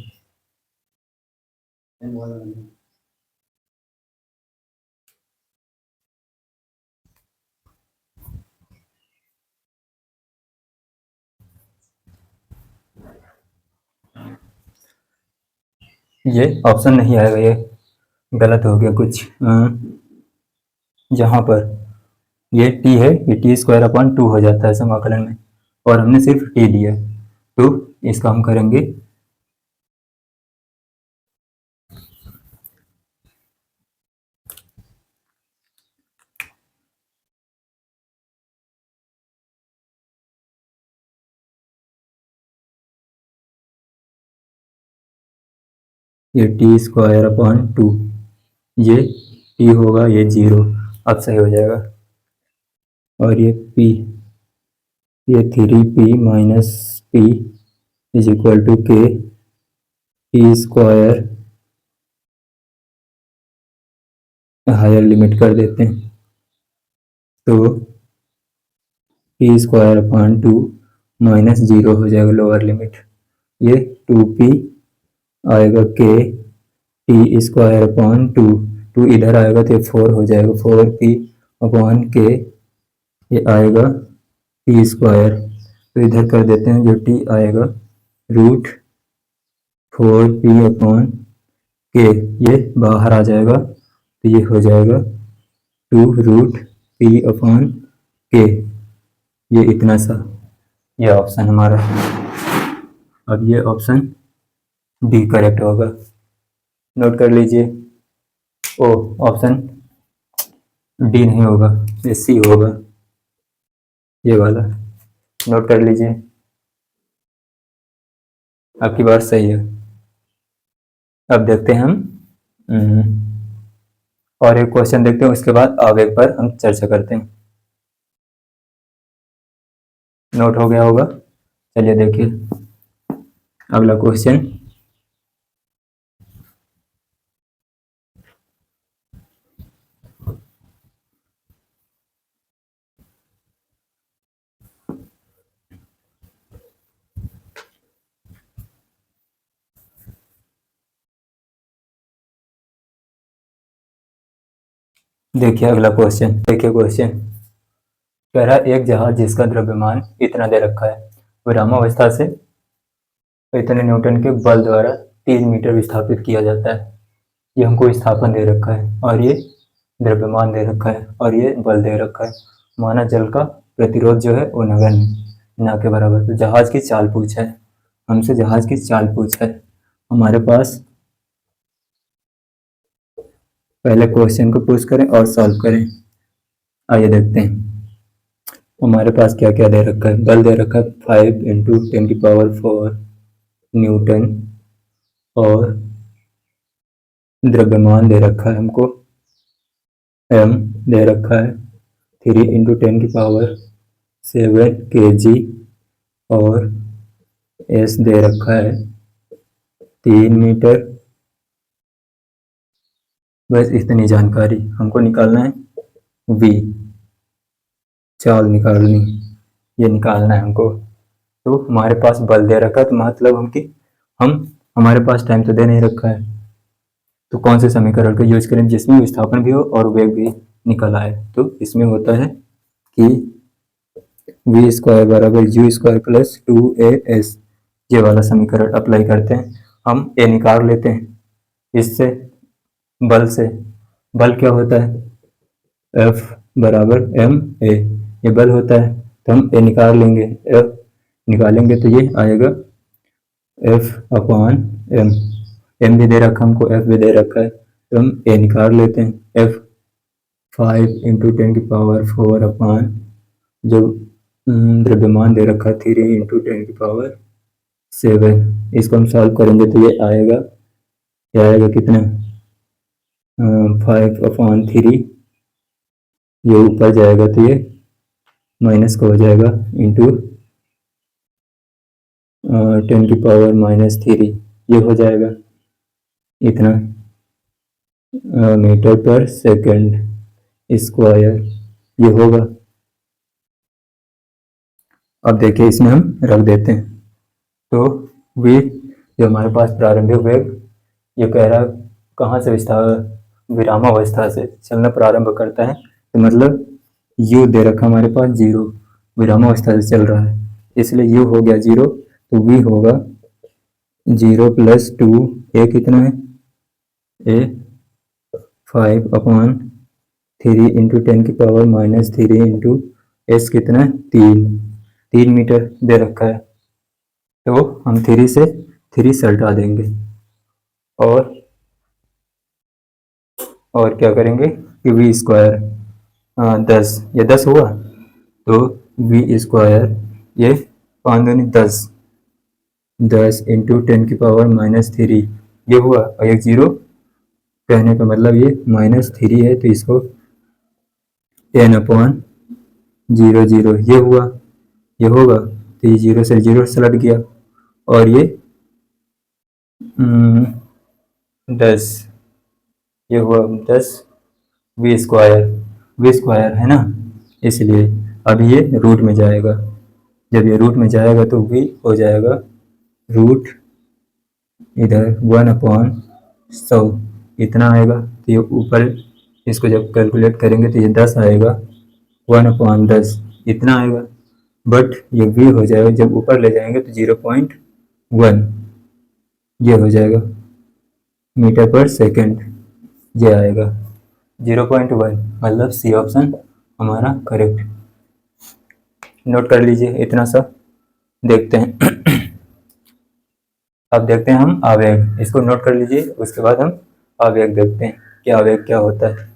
ये ऑप्शन नहीं आएगा, ये गलत हो गया कुछ। जहाँ पर ये टी है, ये टी स्क्वायर अपॉन टू हो जाता है समाकलन में, और हमने सिर्फ टी लिया, तो इसका हम करेंगे ये टी स्क्वायर अपॉन टू, ये टी होगा, ये 0, अब सही हो जाएगा। और ये पी, ये three P minus P is equal to K T square, higher limit कर देते हैं, तो T square upon two minus 0 हो जाएगा लोअर लिमिट, ये टू पी आएगा K T square upon two, two इधर आएगा तो ये 4 हो जाएगा, 4 पी अपॉन के, ये आएगा टी स्क्वायर, तो इधर कर देते हैं, जो टी आएगा रूट 4 पी अपॉन के, ये बाहर आ जाएगा, तो ये हो जाएगा 2 रूट पी अपॉन के, ये इतना सा, ये ऑप्शन हमारा। अब ये ऑप्शन डी करेक्ट होगा। नोट कर लीजिए। ओ, ऑप्शन डी नहीं होगा, ये सी होगा, ये वाला। नोट कर लीजिए, आपकी बात सही है। अब देखते हैं हम और एक क्वेश्चन देखते हैं, उसके बाद आगे पर हम चर्चा करते हैं। नोट हो गया होगा, चलिए देखिए अगला क्वेश्चन। देखिए अगला क्वेश्चन, देखिए क्वेश्चन कह रहा है एक जहाज जिसका द्रव्यमान इतना दे रखा है विरामावस्था से इतने न्यूटन के बल द्वारा 3 मीटर विस्थापित किया जाता है। ये हमको विस्थापन दे रखा है और ये द्रव्यमान दे रखा है और ये बल दे रखा है। माना जल का प्रतिरोध जो है वो नगण्य ना के बराबर। तो जहाज की चाल पूछा है हमसे, जहाज की चाल पूछा है हमारे पास। पहले क्वेश्चन को पुश करें और सॉल्व करें। आइए देखते हैं हमारे पास क्या क्या दे रखा है। बल दे रखा है 5 × 10⁴ न्यूटन और द्रव्यमान दे रखा है हमको m दे रखा है 3 × 10⁷ और s दे रखा है 3 मीटर। बस इतनी जानकारी हमको निकालना है। v चाल निकालनी, ये निकालना है हमको। तो हमारे पास बल दे रखा है तो मतलब हमारे पास टाइम तो दे नहीं रखा है, तो कौन से समीकरण का यूज करें जिसमें विस्थापन भी हो और वेग भी निकल आए। तो इसमें होता है कि v² = u² + 2as, ये वाला समीकरण अप्लाई करते हैं। हम a निकाल लेते हैं इससे, बल से। बल क्या होता है F = ma, ये बल होता है। तो हम a निकाल लेंगे, F निकालेंगे तो ये आएगा F/m। m भी दे रखा हमको, F भी दे रखा है तो हम a निकाल लेते हैं। F 5 × 10⁴ जो द्रव्यमान दे रखा है 3 × 10⁷। इसको हम सॉल्व करेंगे तो ये आएगा, क्या आएगा कितना 5/3, ये ऊपर जाएगा तो ये माइनस का हो जाएगा इंटू 10⁻³ ये हो जाएगा इतना मीटर/सेकंड², ये होगा। अब देखिए इसमें हम रख देते हैं। तो v जो हमारे पास प्रारंभिक वेग, ये कह रहा है कहाँ से विरामावस्था से चलना प्रारंभ करता है, तो मतलब u दे रखा हमारे पास 0, विरामावस्था से चल रहा है इसलिए u हो गया 0। तो v होगा 0 + 2, a कितना है a 5/3 × 10⁻³ s कितना है 3 मीटर दे रखा है। तो हम 3 से 3 से हटा देंगे और क्या करेंगे कि v² 10, ये 10 हुआ तो v² ये 5 दूनी 10 × 10⁻³ ये हुआ, और एक 0 कहने का मतलब ये -3 है तो इसको 10/0 ये हुआ, ये होगा तो ये 0 से 0 से लट गया और ये 10, ये हुआ 10 v² है ना, इसलिए अब ये रूट में जाएगा। जब ये रूट में जाएगा तो v हो जाएगा रूट इधर 1/100 इतना आएगा। तो ये ऊपर इसको जब कैलकुलेट करेंगे तो ये 10 आएगा, 1/10 इतना आएगा। बट ये v हो जाएगा जब ऊपर ले जाएंगे तो 0.1 ये हो जाएगा मीटर/सेकंड, ये आएगा 0.1, मतलब सी ऑप्शन हमारा करेक्ट। नोट कर लीजिए इतना सा। देखते हैं अब देखते हैं हम आवेग, इसको नोट कर लीजिए। उसके बाद हम आवेग देखते हैं कि आवेग क्या होता है।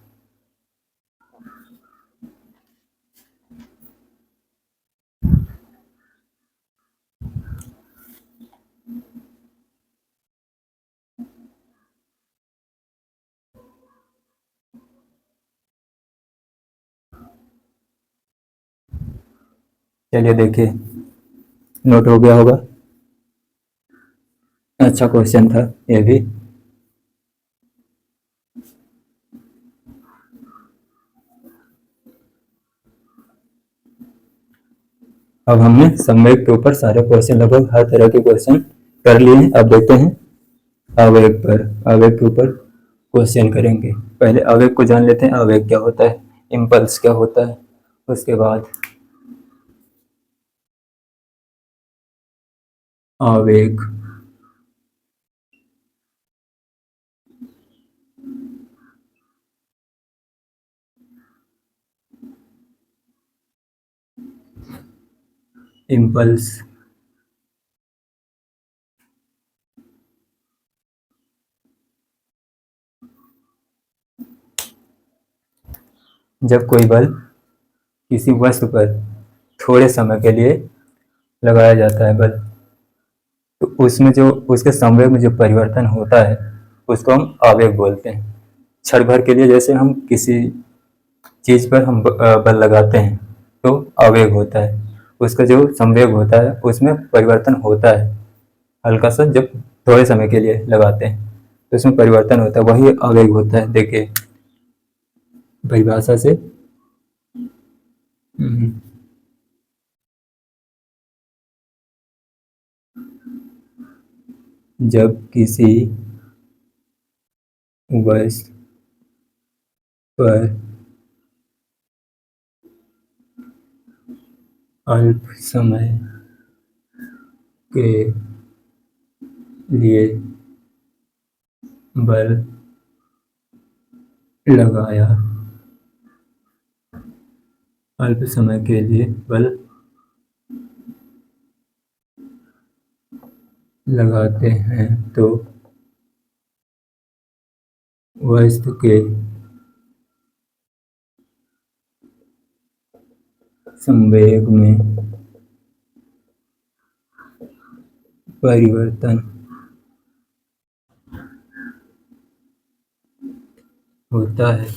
चलिए देखिए, नोट हो गया होगा। अच्छा क्वेश्चन था ये भी। अब हमने संवेग के ऊपर सारे क्वेश्चन, लगभग हर तरह के क्वेश्चन कर लिए हैं। अब देखते हैं आवेग पर। आवेग के ऊपर क्वेश्चन करेंगे। पहले आवेग को जान लेते हैं, आवेग क्या होता है, इम्पल्स क्या होता है। उसके बाद आवेग, इम्पल्स, जब कोई बल किसी वस्तु पर थोड़े समय के लिए लगाया जाता है बल, तो उसमें जो उसके संवेग में जो परिवर्तन होता है उसको हम आवेग बोलते हैं। क्षण भर के लिए जैसे हम किसी चीज पर हम बल लगाते हैं तो आवेग होता है, उसका जो संवेग होता है उसमें परिवर्तन होता है। हल्का सा जब थोड़े समय के लिए लगाते हैं तो उसमें परिवर्तन होता है, वही आवेग होता है। देखिए परिभाषा से, हम्म, जब किसी वस्तु पर अल्प समय के लिए बल लगाया, अल्प समय के लिए बल लगाते हैं तो वस्तु के संवेग में परिवर्तन होता है।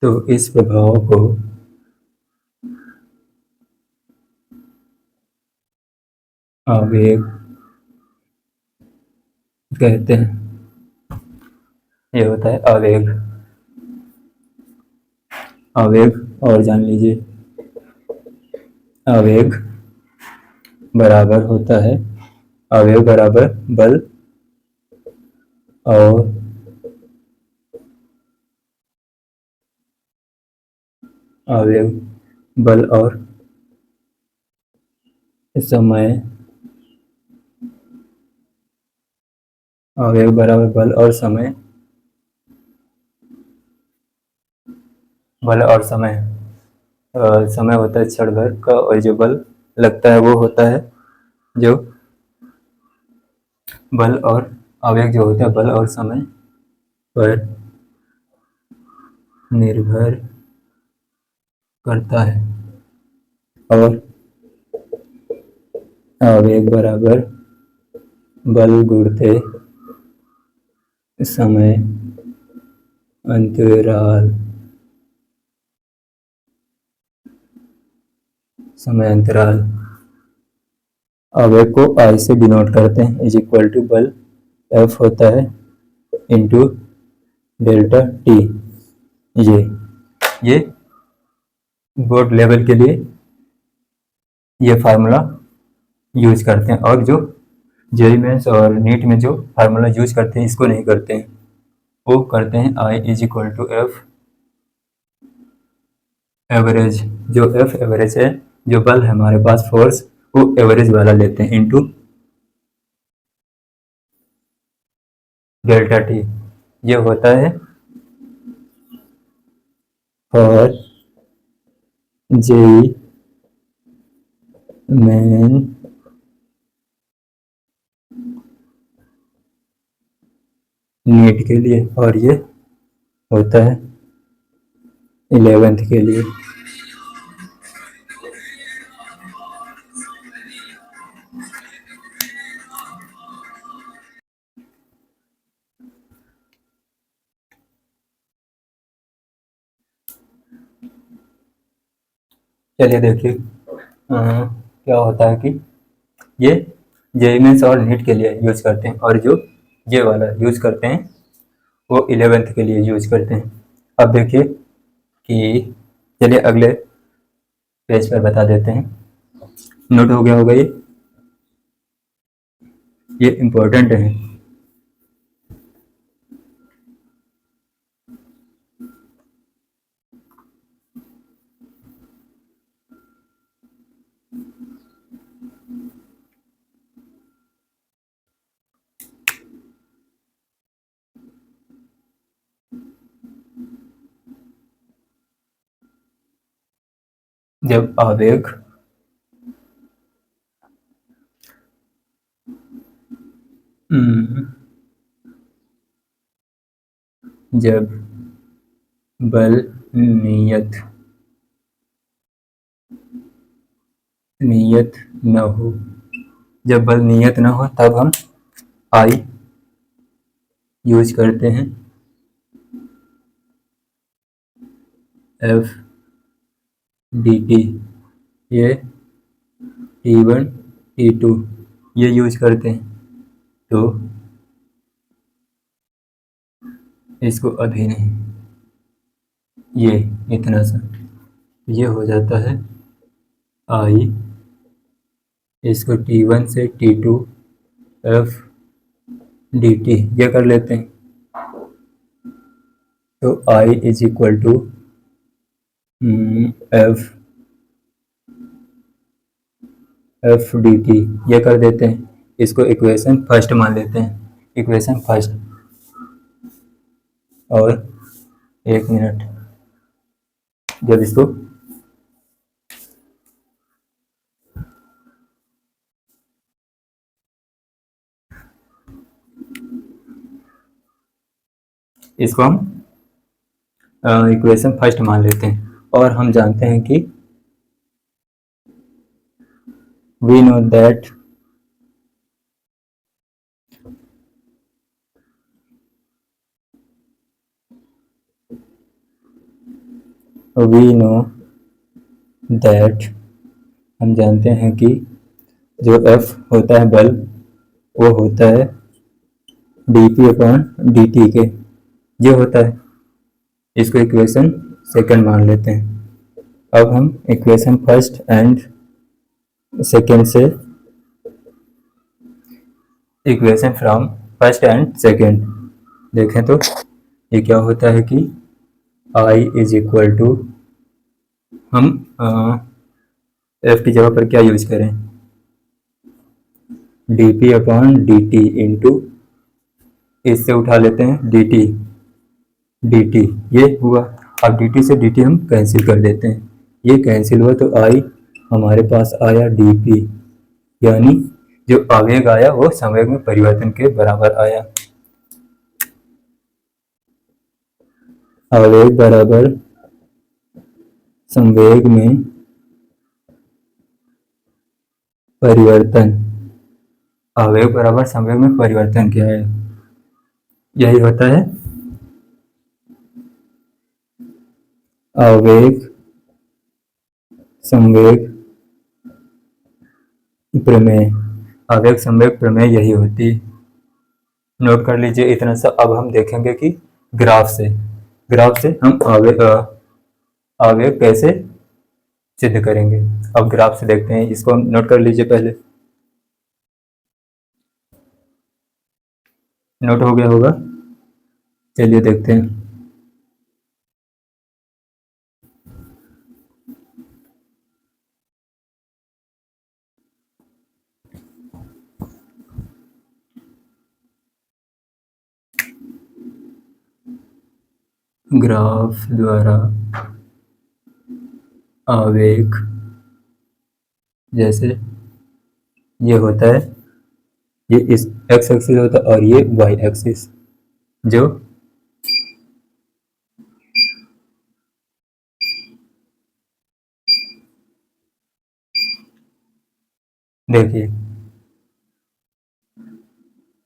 तो इस प्रभाव को आवेग कहते हैं। ये होता है आवेग। आवेग और जान लीजिए, आवेग बराबर होता है, आवेग बराबर बल और आवेग, बल और समय, आवेग बराबर बल और समय, बल और समय, समय होता है क्षण भर का और जो बल लगता है वो होता है जो बल, और आवेग जो होता है बल और समय पर निर्भर करता है। और आवेग बराबर बल गुणित समय अंतराल, समय अंतराल। आवेग को आई से डिनोट करते हैं, इज इक्वल टू बल एफ होता है इंटू डेल्टा टी। ये बोर्ड लेवल के लिए ये फार्मूला यूज करते हैं, और जो जेईई मेंस और नीट में जो फार्मूला यूज करते हैं इसको नहीं करते हैं, वो करते हैं I is equal to F average. जो एफ एवरेज है, जो बल है हमारे पास फोर्स, वो एवरेज वाला लेते हैं इंटू डेल्टा टी। ये होता है फॉर जेईई मेन नीट के लिए, और ये होता है 11th के लिए। चलिए देखिए क्या होता है कि ये जेईई मेंस और नीट के लिए यूज करते हैं, और जो ये वाला यूज करते हैं वो 11th के लिए यूज करते हैं। अब देखिए कि चलिए अगले पेज पर बता देते हैं। नोट हो गया होगा ये इम्पोर्टेंट है। जब आवेग जब बल नियत न हो, जब बल नियत न हो तब हम आई यूज करते हैं। एफ डी टी, ये T1 T2 ये यूज करते हैं। तो इसको अभी नहीं, ये इतना सा ये हो जाता है आई, इसको T1 से T2 F डी टी ये कर लेते हैं। तो I is equal to F D T ये कर देते हैं। इसको इक्वेशन फर्स्ट मान लेते हैं, इक्वेशन फर्स्ट। और 1 मिनट, जब इसको हम इक्वेशन फर्स्ट मान लेते हैं, और हम जानते हैं कि वी नो दैट हम जानते हैं कि जो F होता है बल वो होता है dp अपॉन dt के, ये होता है। इसको इक्वेशन सेकंड मान लेते हैं। अब हम इक्वेशन फर्स्ट एंड सेकंड से, equation from first and second देखें तो ये क्या होता है कि I इज इक्वल टू, हम F की जगह पर क्या यूज करें, dp अपॉन dt इंटू, इससे उठा लेते हैं dt ये हुआ। अब dt से dt हम कैंसिल कर देते हैं, ये कैंसिल हुआ तो I हमारे पास आया dp, यानी जो आवेग आया वो संवेग में परिवर्तन के बराबर आया। आवेग बराबर संवेग में परिवर्तन, आवेग बराबर संवेग में परिवर्तन क्या है, यही होता है आवेग संवेग प्रमेय। आवेग संवेग प्रमेय यही होती है। नोट कर लीजिए इतना सा। अब हम देखेंगे कि ग्राफ से हम आवेग कैसे सिद्ध करेंगे। अब ग्राफ से देखते हैं, इसको नोट कर लीजिए पहले। नोट हो गया होगा, चलिए देखते हैं। ग्राफ द्वारा आवेग जैसे ये होता है, ये इस एक्स एक्सिस होता है और ये वाई एक्सिस, जो देखिए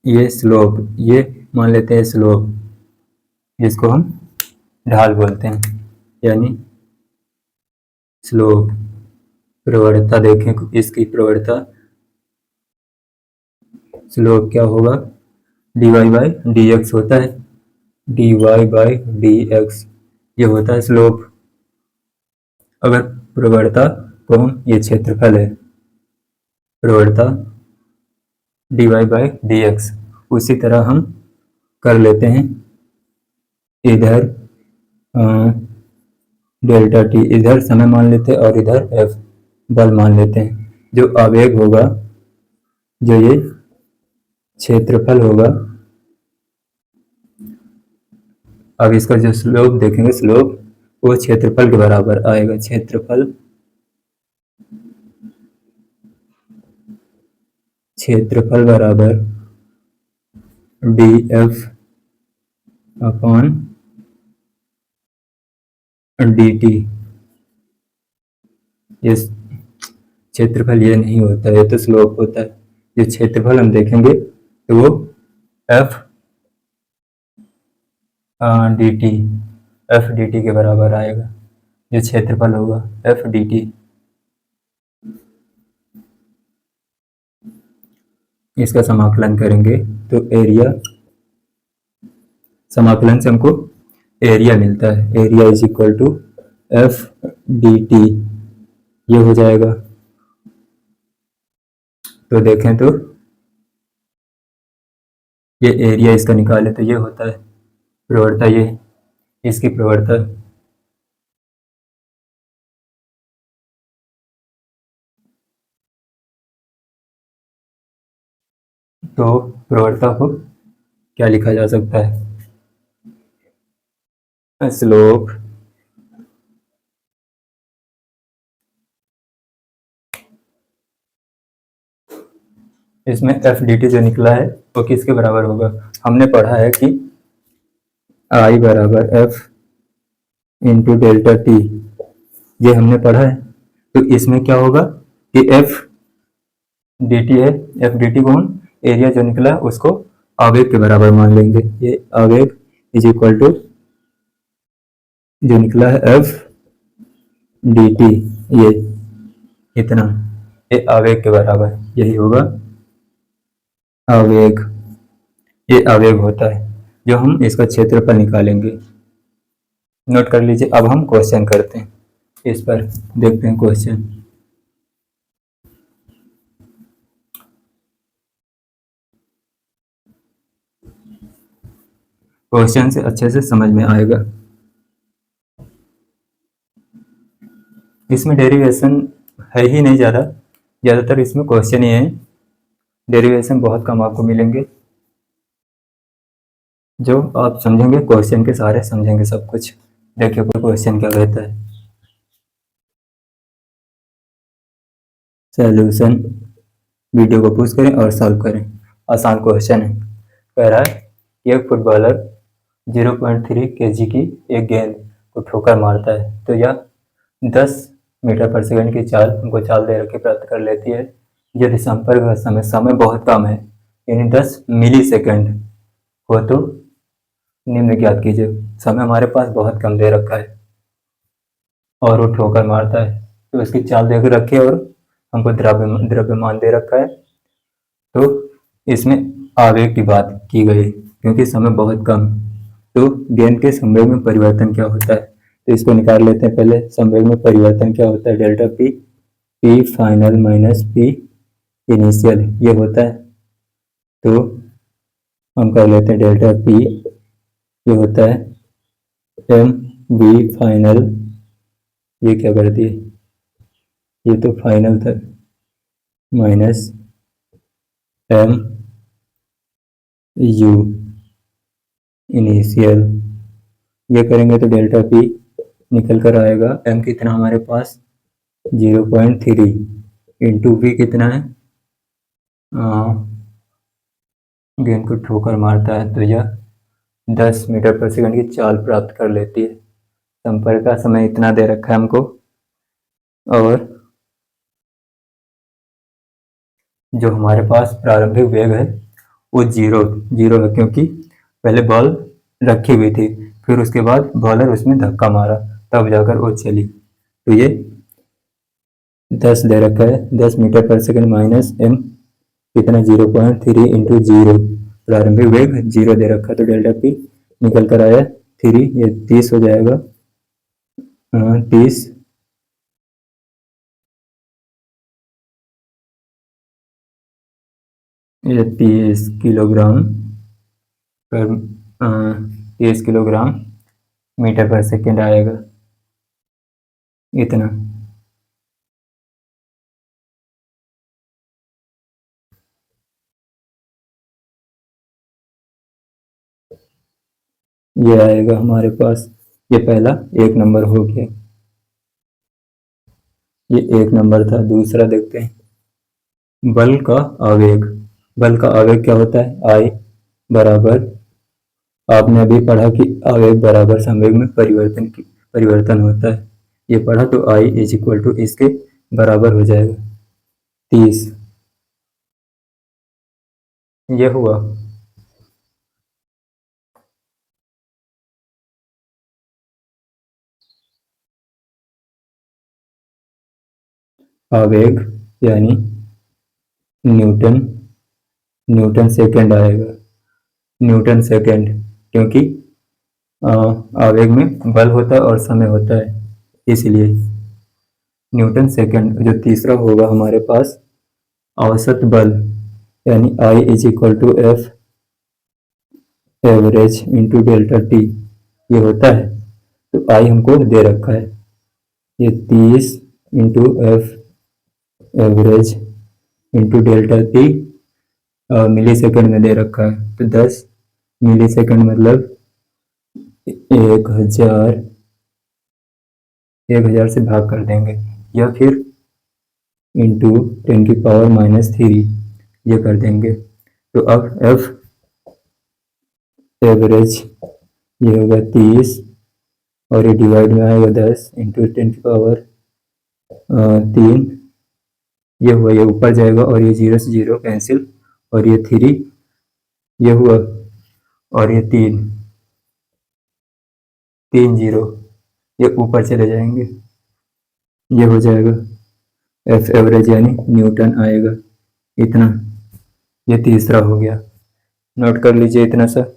ये स्लोप, ये मान लेते हैं स्लोप, जिसको हम ढाल बोलते हैं, यानी स्लोप। प्रवणता देखें, इसकी प्रवणता स्लोप क्या होगा, dy बाई डी एक्स होता है, dy बाई डी एक्स ये होता है स्लोप। अगर प्रवणता कोण ये क्षेत्रफल है, प्रवणता dy बाई डी एक्स, उसी तरह हम कर लेते हैं इधर डेल्टा टी, इधर समय मान लेते हैं और इधर एफ बल मान लेते हैं। जो आवेग होगा, जो ये क्षेत्रफल होगा, अब इसका जो स्लोप देखेंगे, स्लोप वो क्षेत्रफल के बराबर आएगा। क्षेत्रफल बराबर D F upon D T. ये क्षेत्रफल ये नहीं होता है, ये तो स्लोप होता है। जो क्षेत्रफल हम देखेंगे तो वो F D T, F D T के बराबर आएगा। जो क्षेत्रफल होगा एफ डी टी, इसका समाकलन करेंगे तो एरिया, समाकलन से हमको एरिया मिलता है। Area is equal to F D T, ये हो जाएगा। तो देखें तो ये एरिया इसका निकाले तो ये होता है प्रवणता, ये इसकी प्रवणता। तो प्रवणता को क्या लिखा जा सकता है, स्लोप इसमें एफ डी टी जो निकला है वो किसके बराबर होगा, हमने पढ़ा है कि आई बराबर एफ इंटू डेल्टा टी, ये हमने पढ़ा है। तो इसमें क्या होगा कि एफ डी टी है, एफ डी टी को हम एरिया जो निकला है उसको आवेग के बराबर मान लेंगे। ये आवेग इज इक्वल टू जो निकला है एफ डी टी, ये इतना, ये आवेग के बराबर, यही होगा आवेग। ये आवेग होता है जो हम इसका क्षेत्रफल निकालेंगे। नोट कर लीजिए। अब हम क्वेश्चन करते हैं, इस पर देखते हैं क्वेश्चन। क्वेश्चन से अच्छे से समझ में आएगा। इसमें डेरिवेशन है ही नहीं, ज़्यादातर इसमें क्वेश्चन ही है। डेरिवेशन बहुत कम आपको मिलेंगे, जो आप समझेंगे क्वेश्चन के सारे समझेंगे सब कुछ। देखिए कोई क्वेश्चन क्या कहता है, सॉल्यूशन, वीडियो को पॉज करें और सॉल्व करें। आसान क्वेश्चन है। कह रहा है एक फुटबॉलर 0.3 kg की एक गेंद को ठोकर मारता है तो यह 10 मीटर पर सेकंड की चाल हमको चाल दे रखी प्राप्त कर लेती है। यदि संपर्क का समय बहुत कम है, यानी 10 मिली सेकेंड हो, तो निम्न ज्ञात कीजिए। समय हमारे पास बहुत कम दे रखा है और वो ठोकर मारता है, तो उसकी चाल दे रखी है और हमको द्रव्यमान दे रखा है। तो इसमें आवेग की बात की गई, क्योंकि समय बहुत कम। तो गेंद के संवेग में परिवर्तन क्या होता है, तो इसको निकाल लेते हैं। पहले संवेग में परिवर्तन क्या होता है, delta P, P final minus P initial, ये होता है। तो हम कर लेते हैं डेल्टा पी, ये होता है एम वी फाइनल, ये क्या कर दिए, ये तो फाइनल था, माइनस एम यू इनिशियल। ये करेंगे तो डेल्टा पी निकल कर आएगा, एम कितना हमारे पास 0.3 इंटू वी कितना है, गेंद को ठोकर मारता है तो यह 10 मीटर पर सेकंड की चाल प्राप्त कर लेती है। संपर्क का समय इतना दे रखा है हमको, और जो हमारे पास प्रारंभिक वेग है वो जीरो है, क्योंकि पहले बॉल रखी हुई थी, फिर उसके बाद बॉलर उसमें धक्का मारा, तब जाकर वो चली। तो ये 10 दे रखा है, 10 मीटर पर सेकंड माइनस एम कितना 0.3 इंटू जीरो, प्रारंभिक वेग 0 दे रखा, तो डेल्टा पी निकल कर आया 3, ये 30 हो जाएगा। 30 ये 30 किलोग्राम पर 30 किलोग्राम मीटर पर सेकेंड आएगा, इतना। ये आएगा हमारे पास, ये पहला 1 नंबर हो गया, ये 1 नंबर था। दूसरा देखते हैं, बल का आवेग। बल का आवेग क्या होता है? आई बराबर, आपने अभी पढ़ा कि आवेग बराबर संवेग में परिवर्तन होता है, ये पढ़ा, तो आई इज इक्वल टू इसके बराबर हो जाएगा 30। ये हुआ। आवेग यानी न्यूटन, न्यूटन सेकंड आएगा, न्यूटन सेकंड, क्योंकि आवेग में बल होता है और समय होता है, इसलिए न्यूटन सेकंड। जो तीसरा होगा हमारे पास, औसत बल, यानी I is equal to F average into delta T, ये होता है। तो आई हमको दे रखा है, ये 30 into F average into delta T millisecond में दे रखा है, तो 10 मिली सेकेंड मतलब 1000, 1000 से भाग कर देंगे, या फिर इंटू 10⁻³ ये कर देंगे। तो अब एफ एवरेज ये होगा 30, और ये डिवाइड में आएगा 10 इंटू 10⁻³ ये हुआ, ये ऊपर जाएगा, और ये 0 से 0 कैंसिल, और ये 3 ये हुआ, और ये 3 0 ये ऊपर चले जाएंगे, ये हो जाएगा एफ एवरेज यानी न्यूटन आएगा, इतना। ये तीसरा हो गया, नोट कर लीजिए इतना सा।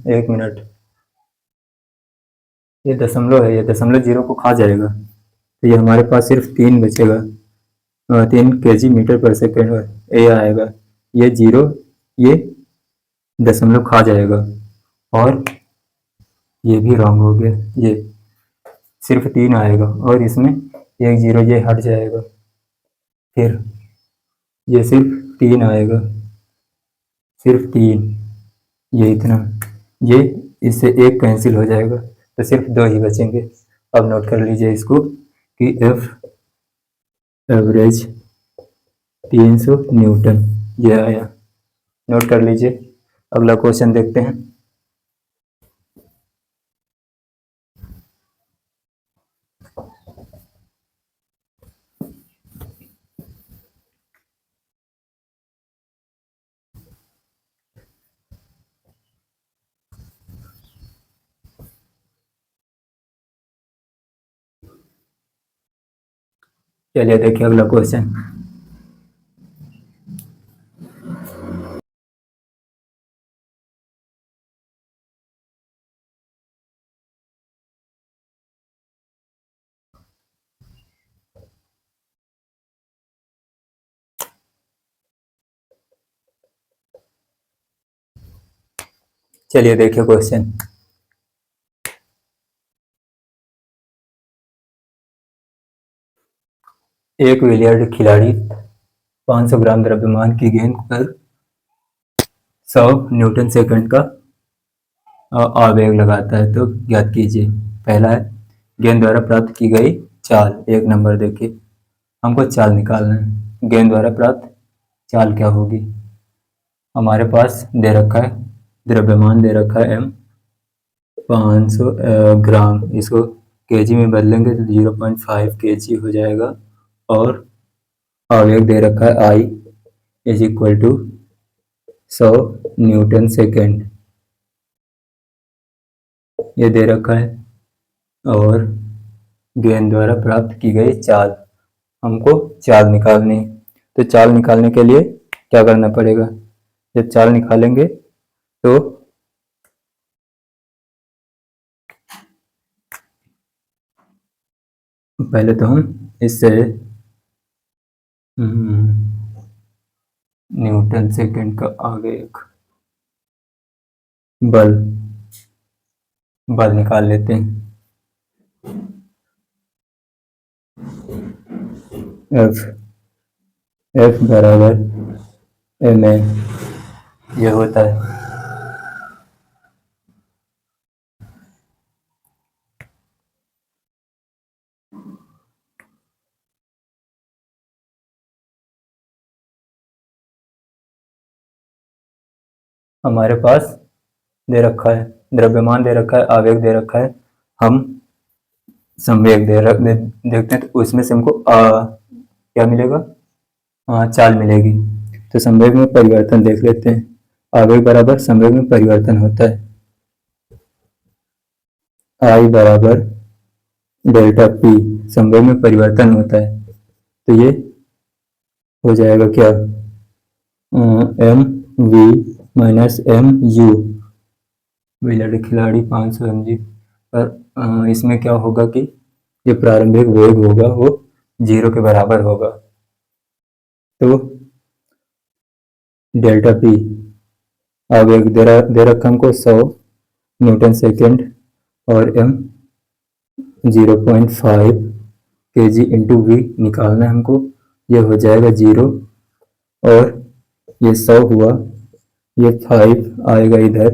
एक मिनट, ये दशमलव है, ये दशमलव 0 को खा जाएगा, तो ये हमारे पास सिर्फ 3 बचेगा, 3 kg मीटर पर सेकेंड ये आएगा, ये 0 ये दशमलव खा जाएगा, और ये भी रॉन्ग हो गया, ये सिर्फ 3 आएगा, और इसमें एक 0 ये हट जाएगा, फिर ये सिर्फ 3 आएगा, सिर्फ 3, ये इतना, ये इससे एक कैंसिल हो जाएगा, तो सिर्फ 2 ही बचेंगे। अब नोट कर लीजिए इसको कि एफ एवरेज 300 न्यूटन ये आया, नोट कर लीजिए। अगला क्वेश्चन देखते हैं। चलिए देखिए अगला क्वेश्चन। चलिए देखिए क्वेश्चन। एक बिलियर्ड खिलाड़ी 500 ग्राम द्रव्यमान की गेंद पर 100 न्यूटन सेकंड का आवेग लगाता है, तो ज्ञात कीजिए। पहला है गेंद द्वारा प्राप्त की गई चाल, 1 नंबर देखिए, हमको चाल निकालना है, गेंद द्वारा प्राप्त चाल क्या होगी। हमारे पास दे रखा है द्रव्यमान, दे रखा है m 500 ग्राम, इसको केजी में बदलेंगे तो 0.5 केजी हो जाएगा। और आवेग दे रखा है I is equal to 100 newton second, ये दे रखा है। और गेंद द्वारा प्राप्त की गई चाल, हमको चाल निकालनी है। तो चाल निकालने के लिए क्या करना पड़ेगा? जब चाल निकालेंगे तो पहले तो हम इससे न्यूटन सेकेंड का आवेग बल निकाल लेते हैं। F बराबर ma ये होता है। हमारे पास दे रखा है, द्रव्यमान दे रखा है, आवेग दे रखा है, हम संवेग देखते हैं तो उसमें से हमको क्या मिलेगा? चाल मिलेगी। तो संवेग में परिवर्तन देख लेते हैं। आवेग बराबर संवेग में परिवर्तन होता है, आई बराबर डेल्टा पी, संवेग में परिवर्तन होता है। तो ये हो जाएगा क्या? M V minus M U, खिलाड़ी 500 mg पर इसमें क्या होगा कि ये प्रारंभिक वेग होगा वो 0 के बराबर होगा। तो डेल्टा पी आवेग दे रखा हमको 100 न्यूटन सेकेंड और एम 0.5 kg इंटू वी निकालना है हमको। ये हो जाएगा 0 और ये 100 हुआ, ये 5 आएगा इधर,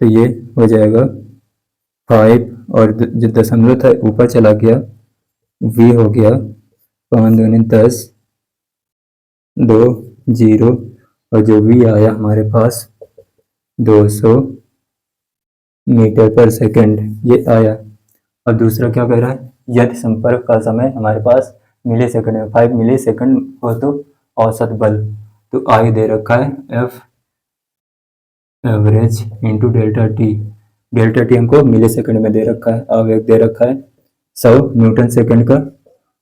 तो ये हो जाएगा 5 और जो दशमलव था ऊपर चला गया, v हो गया 5 दूनी 10, 2 0 और जो v आया हमारे पास 200 मीटर पर सेकेंड ये आया। और दूसरा क्या कह रहा है? यदि संपर्क का समय हमारे पास मिली सेकंड में 5 मिली सेकंड हो तो औसत बल, तो आई दे रखा है F average into delta T. Delta T हमको मिली सेकंड में दे रखा है, आवेग दे रखा है 100 न्यूटन सेकंड का,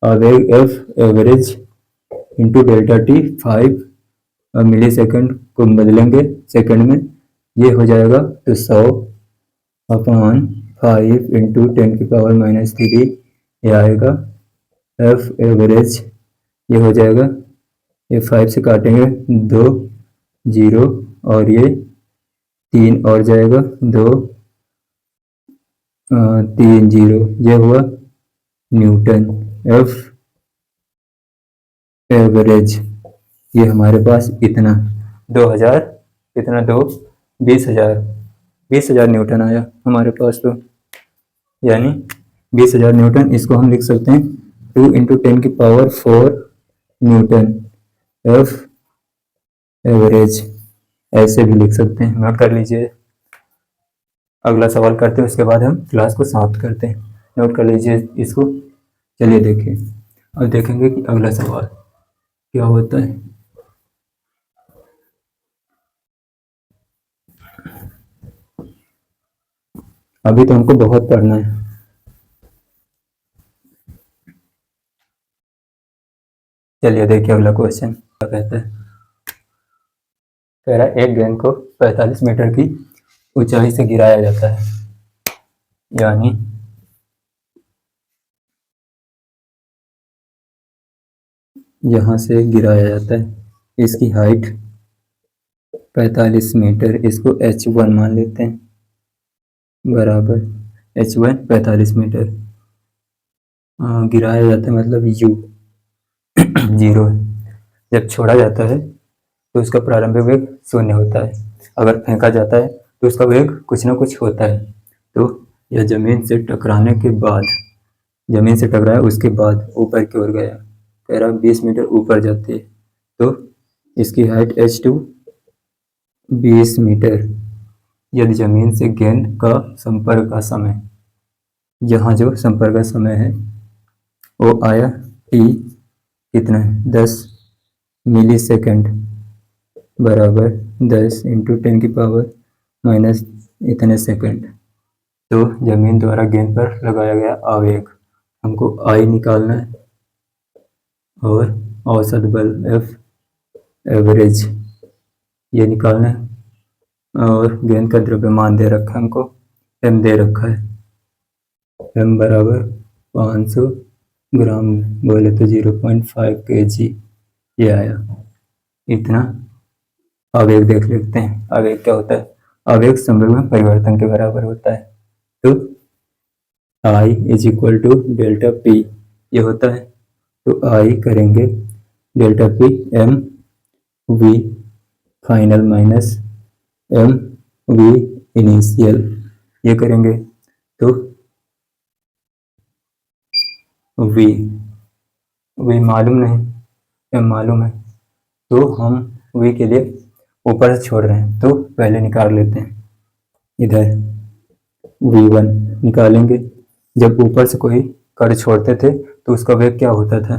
आवेग F average into delta T 5 मिली सेकंड को बदलेंगे सेकंड में, ये हो जाएगा तो 100 अपॉन 5 इंटू 10⁻³ ये आएगा एफ एवरेज, ये हो जाएगा, ये 5 से काटेंगे 2 0 और ये 3 और जाएगा 2 3 0, ये हुआ न्यूटन एफ एवरेज। ये हमारे पास इतना 2000 इतना 20,000 न्यूटन आया हमारे पास। तो यानी 20,000 न्यूटन, इसको हम लिख सकते हैं 2 इंटू 10⁴ न्यूटन एफ एवरेज, ऐसे भी लिख सकते हैं। नोट कर लीजिए। अगला सवाल करते हैं, उसके बाद हम क्लास को समाप्त करते हैं। नोट कर लीजिए इसको। चलिए देखिए, अब देखेंगे कि अगला सवाल क्या होता है। अभी तो हमको बहुत पढ़ना है। चलिए देखिए अगला क्वेश्चन क्या कहता है। कह रहा है एक गेंद को 45 मीटर की ऊंचाई से गिराया जाता है, यानी यहाँ से गिराया जाता है, इसकी हाइट 45 मीटर, इसको h1 मान लेते हैं, बराबर h1 45 मीटर। गिराया जाता है मतलब u 0 है। जब छोड़ा जाता है तो उसका प्रारंभिक वेग 0 होता है, अगर फेंका जाता है तो उसका वेग कुछ ना कुछ होता है। तो यह जमीन से टकराने के बाद, जमीन से टकराया उसके बाद ऊपर की ओर गया, कह रहा 20 मीटर ऊपर जाती है, तो इसकी हाइट h2 20 मीटर। यदि जमीन से गेंद का संपर्क का समय यहाँ जो संपर्क समय है वो आया टी कितना है 10 मिली सेकेंड बराबर 10 इंटू 10 की पावर माइनस इतने सेकेंड। तो जमीन द्वारा गेंद पर लगाया गया आवेग हमको आई निकालना है और औसत बल एफ एवरेज ये निकालना है और गेंद का द्रव्यमान दे रखा है हमको एम दे रखा है एम बराबर 500 ग्राम बोले तो 0.5 kg ये आया। इतना आवेग देख लेते हैं आवेग क्या होता है। आवेग संवेग में परिवर्तन के बराबर होता है। तो I is equal to delta P ये होता है। तो I करेंगे delta P M V final minus M V initial ये करेंगे। तो वी वी मालूम नहीं एम मालूम है तो हम वी के लिए ऊपर से छोड़ रहे हैं तो पहले निकाल लेते हैं। इधर v1 निकालेंगे। जब ऊपर से कोई कण छोड़ते थे तो उसका वेग क्या होता था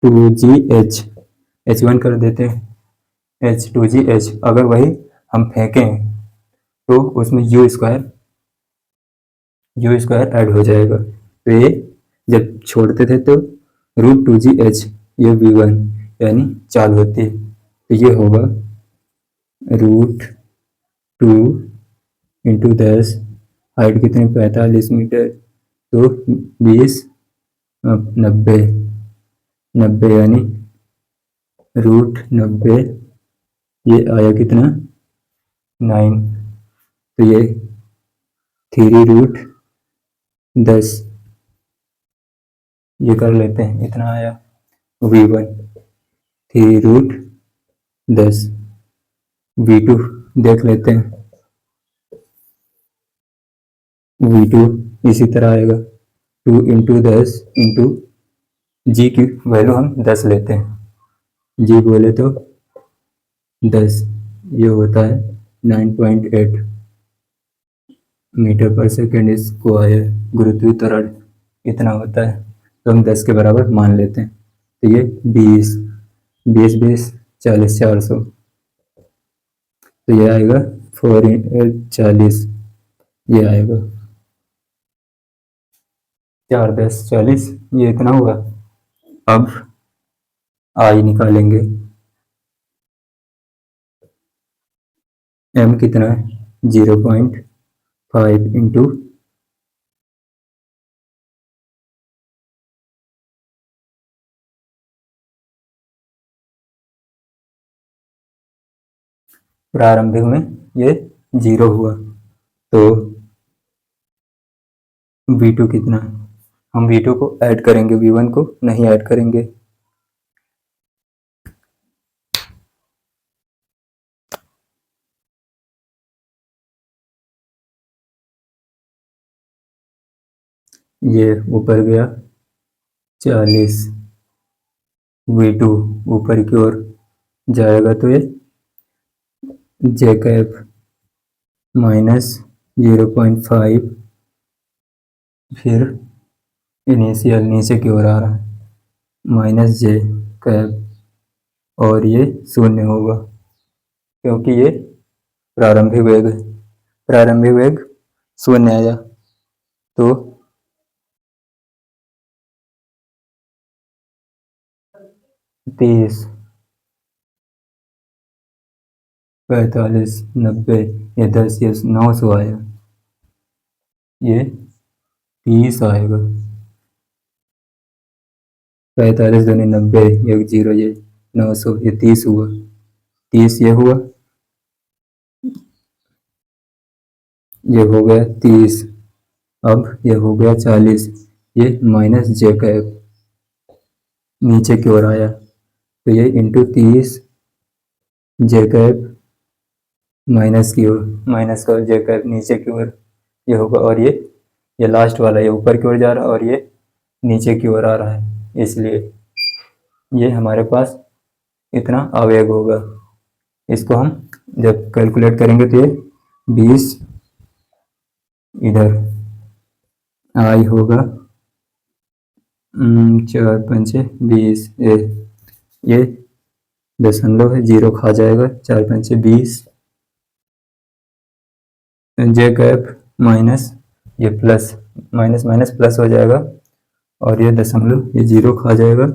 2gh h1 कर देते हैं h2gh। अगर वही हम फेंकें तो उसमें u स्क्वायर ऐड हो जाएगा। तो ये जब छोड़ते थे तो √2gh ये v1 यानी चाल होती है। तो ये होगा √2 इंटू 10 हाइट कितनी 45 मीटर तो 20 90 90 यानी √90 ये आया कितना 9। तो ये 3√10 ये कर लेते हैं इतना आया v1 3√10। v2 देख लेते हैं v2 इसी तरह आएगा 2 इंटू 10 इंटू जी की वैल्यू हम 10 लेते हैं जी बोले तो 10 ये होता है 9.8 मीटर पर सेकेंड स्क्वायर गुरुत्वीय त्वरण इतना होता है। तो हम 10 के बराबर मान लेते हैं। तो ये 20 20 20 40 400 तो ये आएगा 4 40 ये आएगा 4 10 40 ये इतना हुआ। अब आई निकालेंगे एम कितना है 0.5 इंटू प्रारंभिक में ये 0 हुआ। तो v2 कितना है हम v2 को ऐड करेंगे v1 को नहीं ऐड करेंगे। ये ऊपर गया 40 v2 ऊपर की ओर जाएगा तो ये जे कैप माइनस 0.5 फिर इनिशियल नीचे की ओर आ रहा है माइनस जे कैप और ये 0 होगा क्योंकि ये प्रारंभिक वेग है। प्रारंभिक वेग 0 आया तो 30 45 90 ये 10 ये 900 आया ये 30 आएगा 45 दूनी 90 ये 0 ये 900 ये 30 हुआ 30 ये हुआ ये हो गया 30 अब ये हो गया 40 ये माइनस जे कैप नीचे की ओर आया तो ये इंटू 30 जे कैप माइनस की ओर माइनस का जे कैप नीचे की ओर ये होगा और ये लास्ट वाला ये ऊपर की ओर जा रहा है और ये नीचे की ओर आ रहा है इसलिए ये हमारे पास इतना आवेग होगा। इसको हम जब कैलकुलेट करेंगे तो ये 20 इधर आई होगा 4×5 20, ये दशमलव है, 0 खा जाएगा, 4×5 20, जे कैप माइनस, ये प्लस, माइनस माइनस प्लस हो जाएगा, और ये दशमलव, ये 0 खा जाएगा,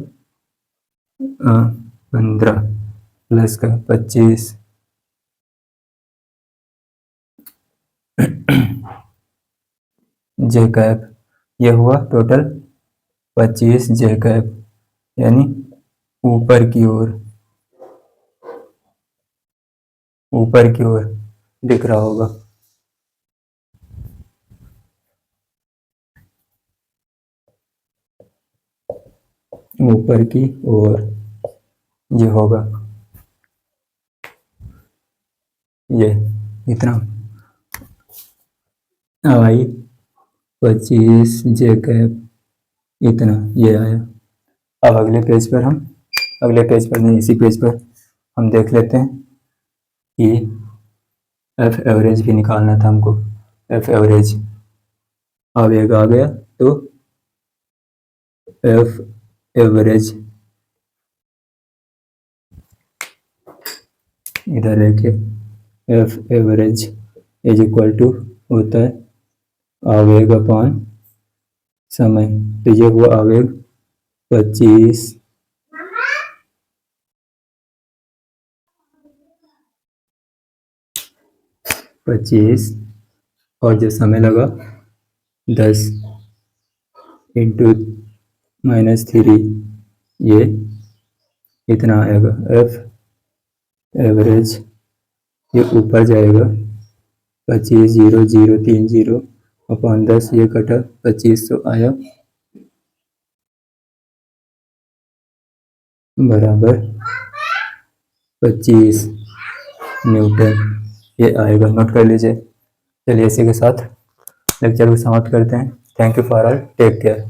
15 प्लस का 25, जे कैप, ये हुआ टोटल 25 जे कैप, यानी ऊपर की ओर, ऊपर की ओर दिख रहा होगा। ऊपर की ओर ये होगा, ये इतना आई 25 जे कैप, इतना ये आया। अब अगले पेज पर हम, अगले पेज पर नहीं, इसी पेज पर हम देख लेते हैं कि एफ एवरेज भी निकालना था हमको। एफ एवरेज आवेग आ गया, तो एफ एवरेज इधर रखे, F average is equal to होता है आवेग अपॉन समय। तो ये हुआ आवेग 25 और जो समय लगा 10 इंटू -3, ये इतना आएगा। एफ एवरेज ये ऊपर जाएगा 25 0 0 3 0 अपॉन 10, ये कटा 2500 आया, बराबर 25 न्यूटन, ये आएगा, नोट कर लीजिए। चलिए इसी के साथ लेक्चर को समाप्त करते हैं। Thank you for all, take care.